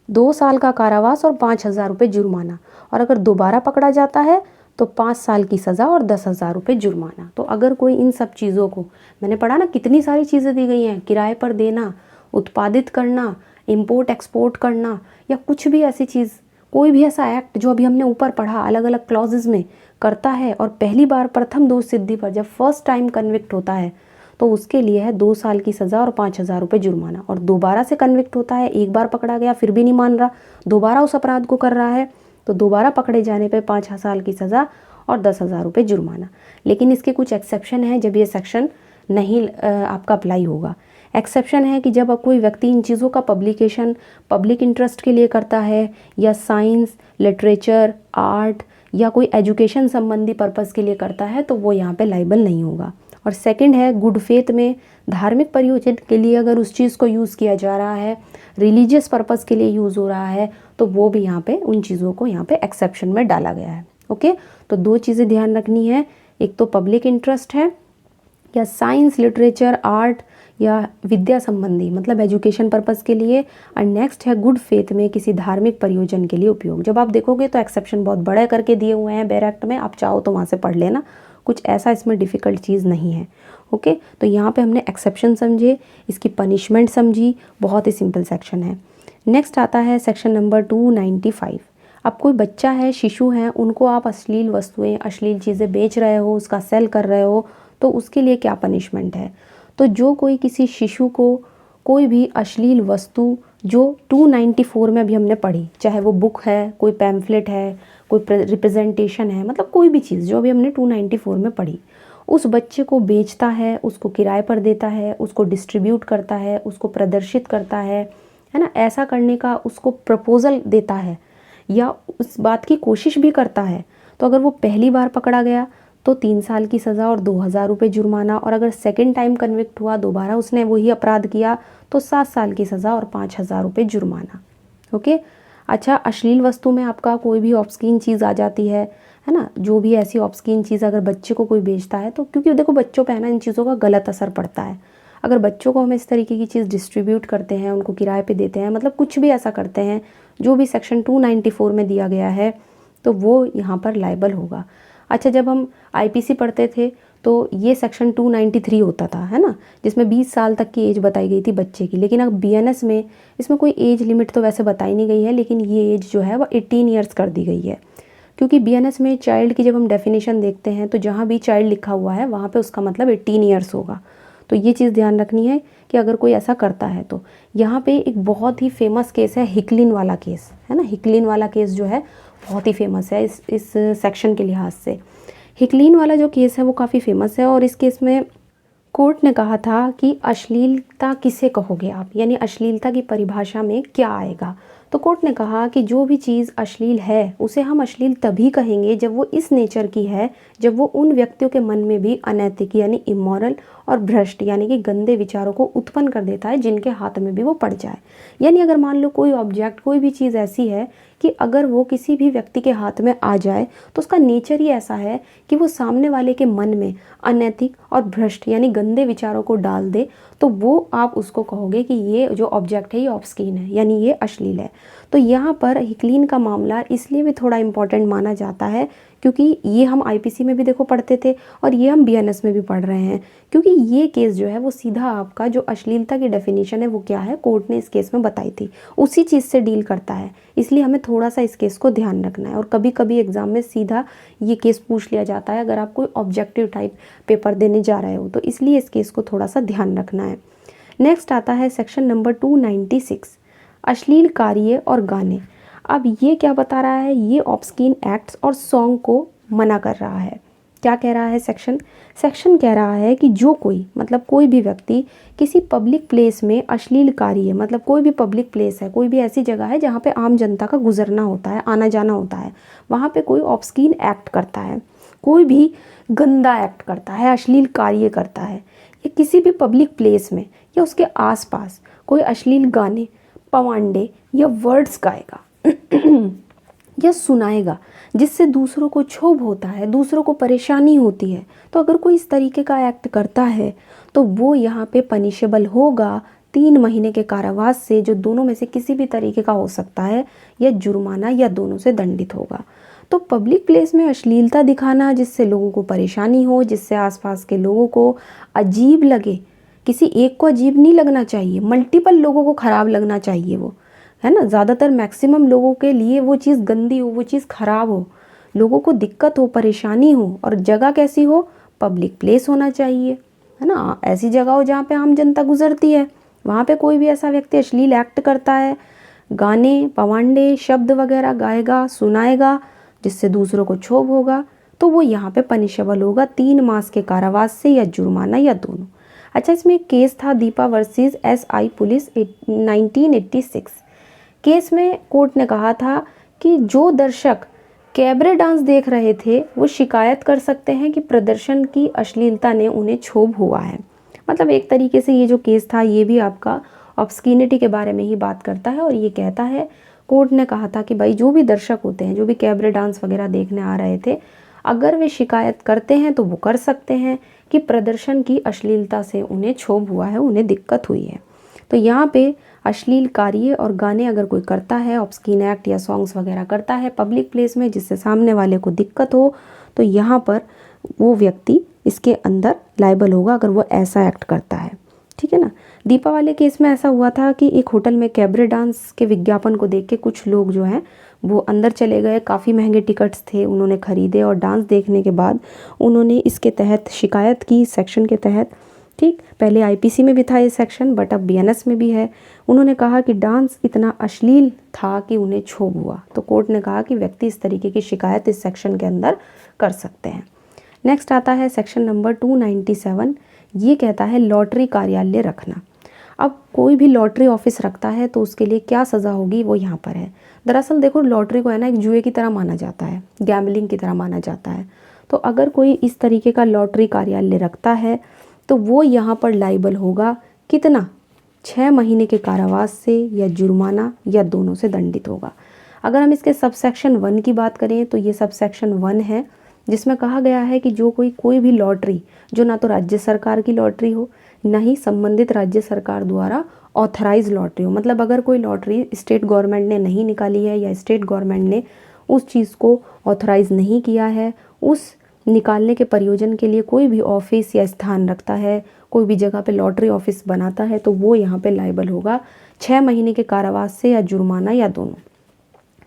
2 साल का कारावास और 5,000 रुपये जुर्माना, और अगर दोबारा पकड़ा जाता है तो 5 साल की सज़ा और 10,000 रुपये जुर्माना। तो अगर कोई इन सब चीज़ों को, मैंने पढ़ा ना कितनी सारी चीज़ें दी गई हैं, किराए पर देना, उत्पादित करना, इंपोर्ट एक्सपोर्ट करना, या कुछ भी ऐसी चीज़, कोई भी ऐसा एक्ट जो अभी हमने ऊपर पढ़ा अलग अलग क्लॉजेज में करता है, और पहली बार प्रथम दोष सिद्धि पर जब फर्स्ट टाइम कन्विक्ट होता है तो उसके लिए है 2 साल की सज़ा और 5,000 रुपये जुर्माना। और दोबारा से कन्विक्ट होता है, एक बार पकड़ा गया फिर भी नहीं मान रहा, दोबारा उस अपराध को कर रहा है, तो दोबारा पकड़े जाने पे 5 साल की सज़ा और 10,000 रुपये जुर्माना। लेकिन इसके कुछ एक्सेप्शन हैं जब ये सेक्शन नहीं आपका अप्लाई होगा। एक्सेप्शन है कि जब कोई व्यक्ति इन चीज़ों का पब्लिकेशन पब्लिक इंटरेस्ट के लिए करता है या साइंस, लिटरेचर, आर्ट या कोई एजुकेशन संबंधी पर्पज़ के लिए करता है तो वो यहाँ पे लाइबल नहीं होगा। और सेकंड है गुड फेथ में धार्मिक प्रयोजन के लिए अगर उस चीज़ को यूज़ किया जा रहा है, रिलीजियस पर्पज़ के लिए यूज़ हो रहा है, तो वो भी यहाँ पे उन चीज़ों को यहाँ पे एक्सेप्शन में डाला गया है। ओके, तो 2 चीज़ें ध्यान रखनी है, एक तो पब्लिक इंटरेस्ट है या साइंस, लिटरेचर, आर्ट या विद्या संबंधी मतलब एजुकेशन पर्पज़ के लिए, और नेक्स्ट है गुड फेथ में किसी धार्मिक प्रयोजन के लिए उपयोग। जब आप देखोगे तो एक्सेप्शन बहुत बड़े करके दिए हुए हैं बेर एक्ट में, आप चाहो तो वहाँ से पढ़ लेना, कुछ ऐसा इसमें डिफ़िकल्ट चीज़ नहीं है। ओके, तो यहाँ पे हमने एक्सेप्शन समझे, इसकी पनिशमेंट समझी, बहुत ही सिंपल सेक्शन है। नेक्स्ट आता है सेक्शन नंबर 295। अब कोई बच्चा है, शिशु हैं, उनको आप अश्लील वस्तुएं, अश्लील चीज़ें बेच रहे हो, उसका सेल कर रहे हो, तो उसके लिए क्या पनिशमेंट है। तो जो कोई किसी शिशु को कोई भी अश्लील वस्तु जो 294 में अभी हमने पढ़ी, चाहे वो बुक है, कोई पैम्फलेट है, कोई रिप्रेजेंटेशन है, मतलब कोई भी चीज़ जो अभी हमने 294 में पढ़ी, उस बच्चे को बेचता है, उसको किराए पर देता है, उसको डिस्ट्रीब्यूट करता है, उसको प्रदर्शित करता है ना, ऐसा करने का उसको प्रपोज़ल देता है या उस बात की कोशिश भी करता है, तो अगर वो पहली बार पकड़ा गया तो 3 साल की सज़ा और 2,000 रुपये जुर्माना, और अगर सेकंड टाइम कन्विक्ट हुआ, दोबारा उसने वही अपराध किया, तो 7 साल की सज़ा और 5,000 रुपये जुर्माना। ओके, अच्छा, अश्लील वस्तु में आपका कोई भी ऑब्स्कीन चीज़ आ जाती है ना, जो भी ऐसी ऑब्स्कीन चीज़ अगर बच्चे को कोई बेचता है तो, क्योंकि देखो बच्चों पे है ना इन चीज़ों का गलत असर पड़ता है। अगर बच्चों को हम इस तरीके की चीज़ डिस्ट्रीब्यूट करते हैं, उनको किराए पे देते हैं, मतलब कुछ भी ऐसा करते हैं जो भी सेक्शन 294 में दिया गया है, तो वो यहाँ पर लाइबल होगा। अच्छा, जब हम आईपीसी पढ़ते थे तो ये सेक्शन 293 होता था, है ना, जिसमें 20 साल तक की एज बताई गई थी बच्चे की। लेकिन अब बीएनएस में इसमें कोई एज लिमिट तो वैसे बताई नहीं गई है, लेकिन ये एज जो है वो 18 ईयर्स कर दी गई है, क्योंकि बीएनएस में चाइल्ड की जब हम डेफिनेशन देखते हैं तो जहाँ भी चाइल्ड लिखा हुआ है वहाँ पे उसका मतलब 18 ईयर्स होगा। तो ये चीज़ ध्यान रखनी है कि अगर कोई ऐसा करता है तो। यहाँ पे एक बहुत ही फेमस केस है हिकलिन वाला केस, है ना, हिकलिन वाला केस जो है बहुत ही फेमस है इस सेक्शन के लिहाज से। हिकलिन वाला जो केस है वो काफ़ी फेमस है, और इस केस में कोर्ट ने कहा था कि अश्लीलता किसे कहोगे आप, यानी अश्लीलता की परिभाषा में क्या आएगा। तो कोर्ट ने कहा कि जो भी चीज़ अश्लील है उसे हम अश्लील तभी कहेंगे जब वो इस नेचर की है, जब वो उन व्यक्तियों के मन में भी अनैतिक यानी इमोरल और भ्रष्ट यानी कि गंदे विचारों को उत्पन्न कर देता है, जिनके हाथ में भी वो पड़ जाए। यानी अगर मान लो कोई ऑब्जेक्ट, कोई भी चीज़ ऐसी है कि अगर वो किसी भी व्यक्ति के हाथ में आ जाए तो उसका नेचर ही ऐसा है कि वो सामने वाले के मन में अनैतिक और भ्रष्ट यानी गंदे विचारों को डाल दे, तो वो आप उसको कहोगे कि ये जो ऑब्जेक्ट है ये ऑब्स्कीन है, यानी ये अश्लील है। तो यहाँ पर हिकलिन का मामला इसलिए भी थोड़ा इम्पॉर्टेंट माना जाता है क्योंकि ये हम आईपीसी में भी देखो पढ़ते थे और ये हम बीएनएस में भी पढ़ रहे हैं, क्योंकि ये केस जो है वो सीधा आपका जो अश्लीलता की डेफिनेशन है वो क्या है, कोर्ट ने इस केस में बताई थी, उसी चीज़ से डील करता है। इसलिए हमें थोड़ा सा इस केस को ध्यान रखना है। और कभी कभी एग्जाम में सीधा ये केस पूछ लिया जाता है अगर आप कोई ऑब्जेक्टिव टाइप पेपर देने जा रहे हो, तो इसलिए इस केस को थोड़ा सा ध्यान रखना है। नेक्स्ट आता है सेक्शन नंबर 296, अश्लील कार्य और गाने। अब ये क्या बता रहा है, ये ऑब्स्कीन एक्ट्स और सॉन्ग को मना कर रहा है। क्या कह रहा है सेक्शन कह रहा है कि जो कोई मतलब कोई भी व्यक्ति किसी पब्लिक प्लेस में अश्लील कार्य, मतलब कोई भी पब्लिक प्लेस है, कोई भी ऐसी जगह है जहाँ पे आम जनता का गुजरना होता है, आना जाना होता है, वहाँ पे कोई ऑब्स्कीन एक्ट करता है, कोई भी गंदा एक्ट करता है, अश्लील कार्य करता है, या किसी भी पब्लिक प्लेस में या उसके आसपास कोई अश्लील गाने, पवांडे या वर्ड्स गाएगा या सुनाएगा जिससे दूसरों को क्षोभ होता है, दूसरों को परेशानी होती है, तो अगर कोई इस तरीके का एक्ट करता है तो वो यहाँ पे पनिशेबल होगा 3 महीने के कारावास से, जो दोनों में से किसी भी तरीके का हो सकता है, या जुर्माना, या दोनों से दंडित होगा। तो पब्लिक प्लेस में अश्लीलता दिखाना जिससे लोगों को परेशानी हो, जिससे आसपास के लोगों को अजीब लगे, किसी एक को अजीब नहीं लगना चाहिए, मल्टीपल लोगों को ख़राब लगना चाहिए, वो है ना, ज़्यादातर मैक्सिमम लोगों के लिए वो चीज़ गंदी हो, वो चीज़ ख़राब हो, लोगों को दिक्कत हो, परेशानी हो, और जगह कैसी हो, पब्लिक प्लेस होना चाहिए, है ना, ऐसी जगह हो जहाँ पे आम जनता गुजरती है, वहाँ पे कोई भी ऐसा व्यक्ति अश्लील एक्ट करता है, गाने, पवांडे, शब्द वगैरह गाएगा, सुनाएगा जिससे दूसरों को क्षोभ होगा, तो वो यहाँ पे पनिशेबल होगा 3 मास के कारावास से या जुर्माना या दोनों। अच्छा, इसमें एक केस था Deepa versus SI police 1986। Case में कोर्ट ने कहा था कि जो दर्शक कैबरे डांस देख रहे थे वो शिकायत कर सकते हैं कि प्रदर्शन की अश्लीलता ने उन्हें क्षोभ हुआ है। मतलब एक तरीके से ये जो केस था ये भी आपका ऑब्स्किनिटी के बारे में ही बात करता है और ये कहता है, कोर्ट ने कहा था कि भाई जो भी दर्शक होते हैं, जो भी कैबरे डांस वगैरह देखने आ रहे थे, अगर वे शिकायत करते हैं तो वो कर सकते हैं कि प्रदर्शन की अश्लीलता से उन्हें क्षोभ हुआ है, उन्हें दिक्कत हुई है। तो यहाँ पे अश्लील कार्य और गाने अगर कोई करता है, ऑब्स्कीन एक्ट या सॉन्ग्स वगैरह करता है पब्लिक प्लेस में जिससे सामने वाले को दिक्कत हो, तो यहाँ पर वो व्यक्ति इसके अंदर लायबल होगा अगर वो ऐसा एक्ट करता है। ठीक है ना। दीपा वाले केस में ऐसा हुआ था कि एक होटल में कैबरे डांस के विज्ञापन को देख के कुछ लोग जो हैं वो अंदर चले गए, काफ़ी महंगे टिकट्स थे, उन्होंने ख़रीदे और डांस देखने के बाद उन्होंने इसके तहत शिकायत की, सेक्शन के तहत। ठीक, पहले IPC में भी था ये सेक्शन, बट अब BNS में भी है। उन्होंने कहा कि डांस इतना अश्लील था कि उन्हें क्षोभ हुआ, तो कोर्ट ने कहा कि व्यक्ति इस तरीके की शिकायत इस सेक्शन के अंदर कर सकते हैं। नेक्स्ट आता है सेक्शन नंबर 297। ये कहता है लॉटरी कार्यालय रखना। अब कोई भी लॉटरी ऑफिस रखता है तो उसके लिए क्या सज़ा होगी वो यहाँ पर है। दरअसल देखो, लॉटरी को है ना एक जुए की तरह माना जाता है, गैम्बलिंग की तरह माना जाता है। तो अगर कोई इस तरीके का लॉटरी कार्यालय रखता है तो वो यहाँ पर लाइबल होगा कितना, 6 महीने के कारावास से या जुर्माना या दोनों से दंडित होगा। अगर हम इसके सबसेक्शन 1 की बात करें तो ये सबसेक्शन 1 है जिसमें कहा गया है कि जो कोई भी लॉटरी जो ना तो राज्य सरकार की लॉटरी हो, ना ही संबंधित राज्य सरकार द्वारा ऑथराइज लॉटरी हो। मतलब अगर कोई लॉटरी स्टेट गवर्नमेंट ने नहीं निकाली है या स्टेट गवर्नमेंट ने उस चीज़ को ऑथराइज नहीं किया है, उस निकालने के प्रयोजन के लिए कोई भी ऑफिस या स्थान रखता है, कोई भी जगह पे लॉटरी ऑफिस बनाता है, तो वो यहाँ पे लायबल होगा 6 महीने के कारावास से या जुर्माना या दोनों।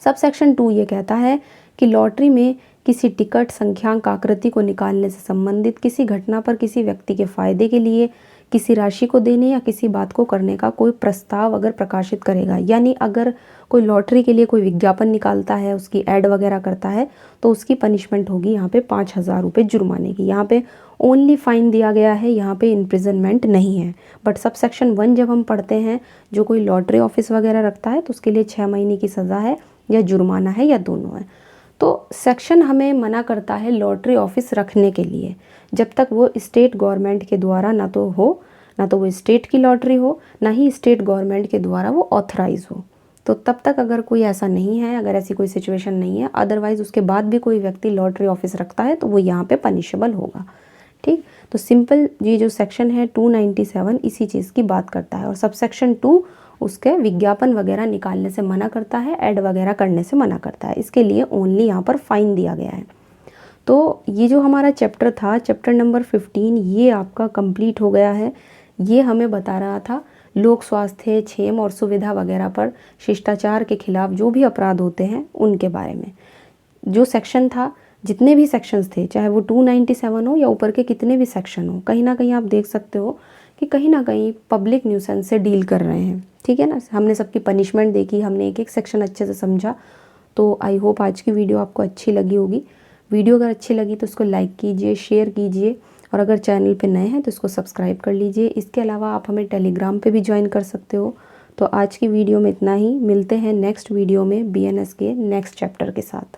सबसेक्शन 2 ये कहता है कि लॉटरी में किसी टिकट संख्यांक आकृति को निकालने से संबंधित किसी घटना पर किसी व्यक्ति के फायदे के लिए किसी राशि को देने या किसी बात को करने का कोई प्रस्ताव अगर प्रकाशित करेगा, यानी अगर कोई लॉटरी के लिए कोई विज्ञापन निकालता है, उसकी ऐड वगैरह करता है, तो उसकी पनिशमेंट होगी यहाँ पे 5,000 रुपये जुर्माने की। यहाँ पे ओनली फाइन दिया गया है, यहाँ पे इम्प्रिजनमेंट नहीं है। बट सबसेक्शन 1 जब हम पढ़ते हैं, जो कोई लॉटरी ऑफिस वगैरह रखता है तो उसके लिए 6 महीने की सज़ा है या जुर्माना है या दोनों है। तो सेक्शन हमें मना करता है लॉटरी ऑफिस रखने के लिए जब तक वो स्टेट गवर्नमेंट के द्वारा ना तो वो स्टेट की लॉटरी हो, ना ही स्टेट गवर्नमेंट के द्वारा वो ऑथराइज हो। तो तब तक अगर कोई ऐसा नहीं है, अगर ऐसी कोई सिचुएशन नहीं है, अदरवाइज़ उसके बाद भी कोई व्यक्ति लॉटरी ऑफिस रखता है तो वो यहाँ पे पनिशेबल होगा। ठीक, तो सिंपल ये जो सेक्शन है 297 इसी चीज़ की बात करता है। और सबसेक्शन 2 उसके विज्ञापन वगैरह निकालने से मना करता है, ऐड वगैरह करने से मना करता है। इसके लिए ओनली यहाँ पर फाइन दिया गया है। तो ये जो हमारा चैप्टर था, चैप्टर नंबर 15, ये आपका कंप्लीट हो गया है। ये हमें बता रहा था लोक स्वास्थ्य, क्षेम और सुविधा वगैरह पर शिष्टाचार के खिलाफ जो भी अपराध होते हैं उनके बारे में। जो सेक्शन था, जितने भी सेक्शंस थे, चाहे वो 297 हो या ऊपर के कितने भी सेक्शन हो, कहीं ना कहीं आप देख सकते हो कि कहीं ना कहीं पब्लिक न्यूसेंस से डील कर रहे हैं। ठीक है ना। हमने सबकी पनिशमेंट देखी, हमने एक एक सेक्शन अच्छे से समझा। तो आई होप आज की वीडियो आपको अच्छी लगी होगी। वीडियो अगर अच्छी लगी तो इसको लाइक कीजिए, शेयर कीजिए, और अगर चैनल पे नए हैं तो इसको सब्सक्राइब कर लीजिए। इसके अलावा आप हमें टेलीग्राम पे भी ज्वाइन कर सकते हो। तो आज की वीडियो में इतना ही, मिलते हैं नेक्स्ट वीडियो में BNS के नेक्स्ट चैप्टर के साथ।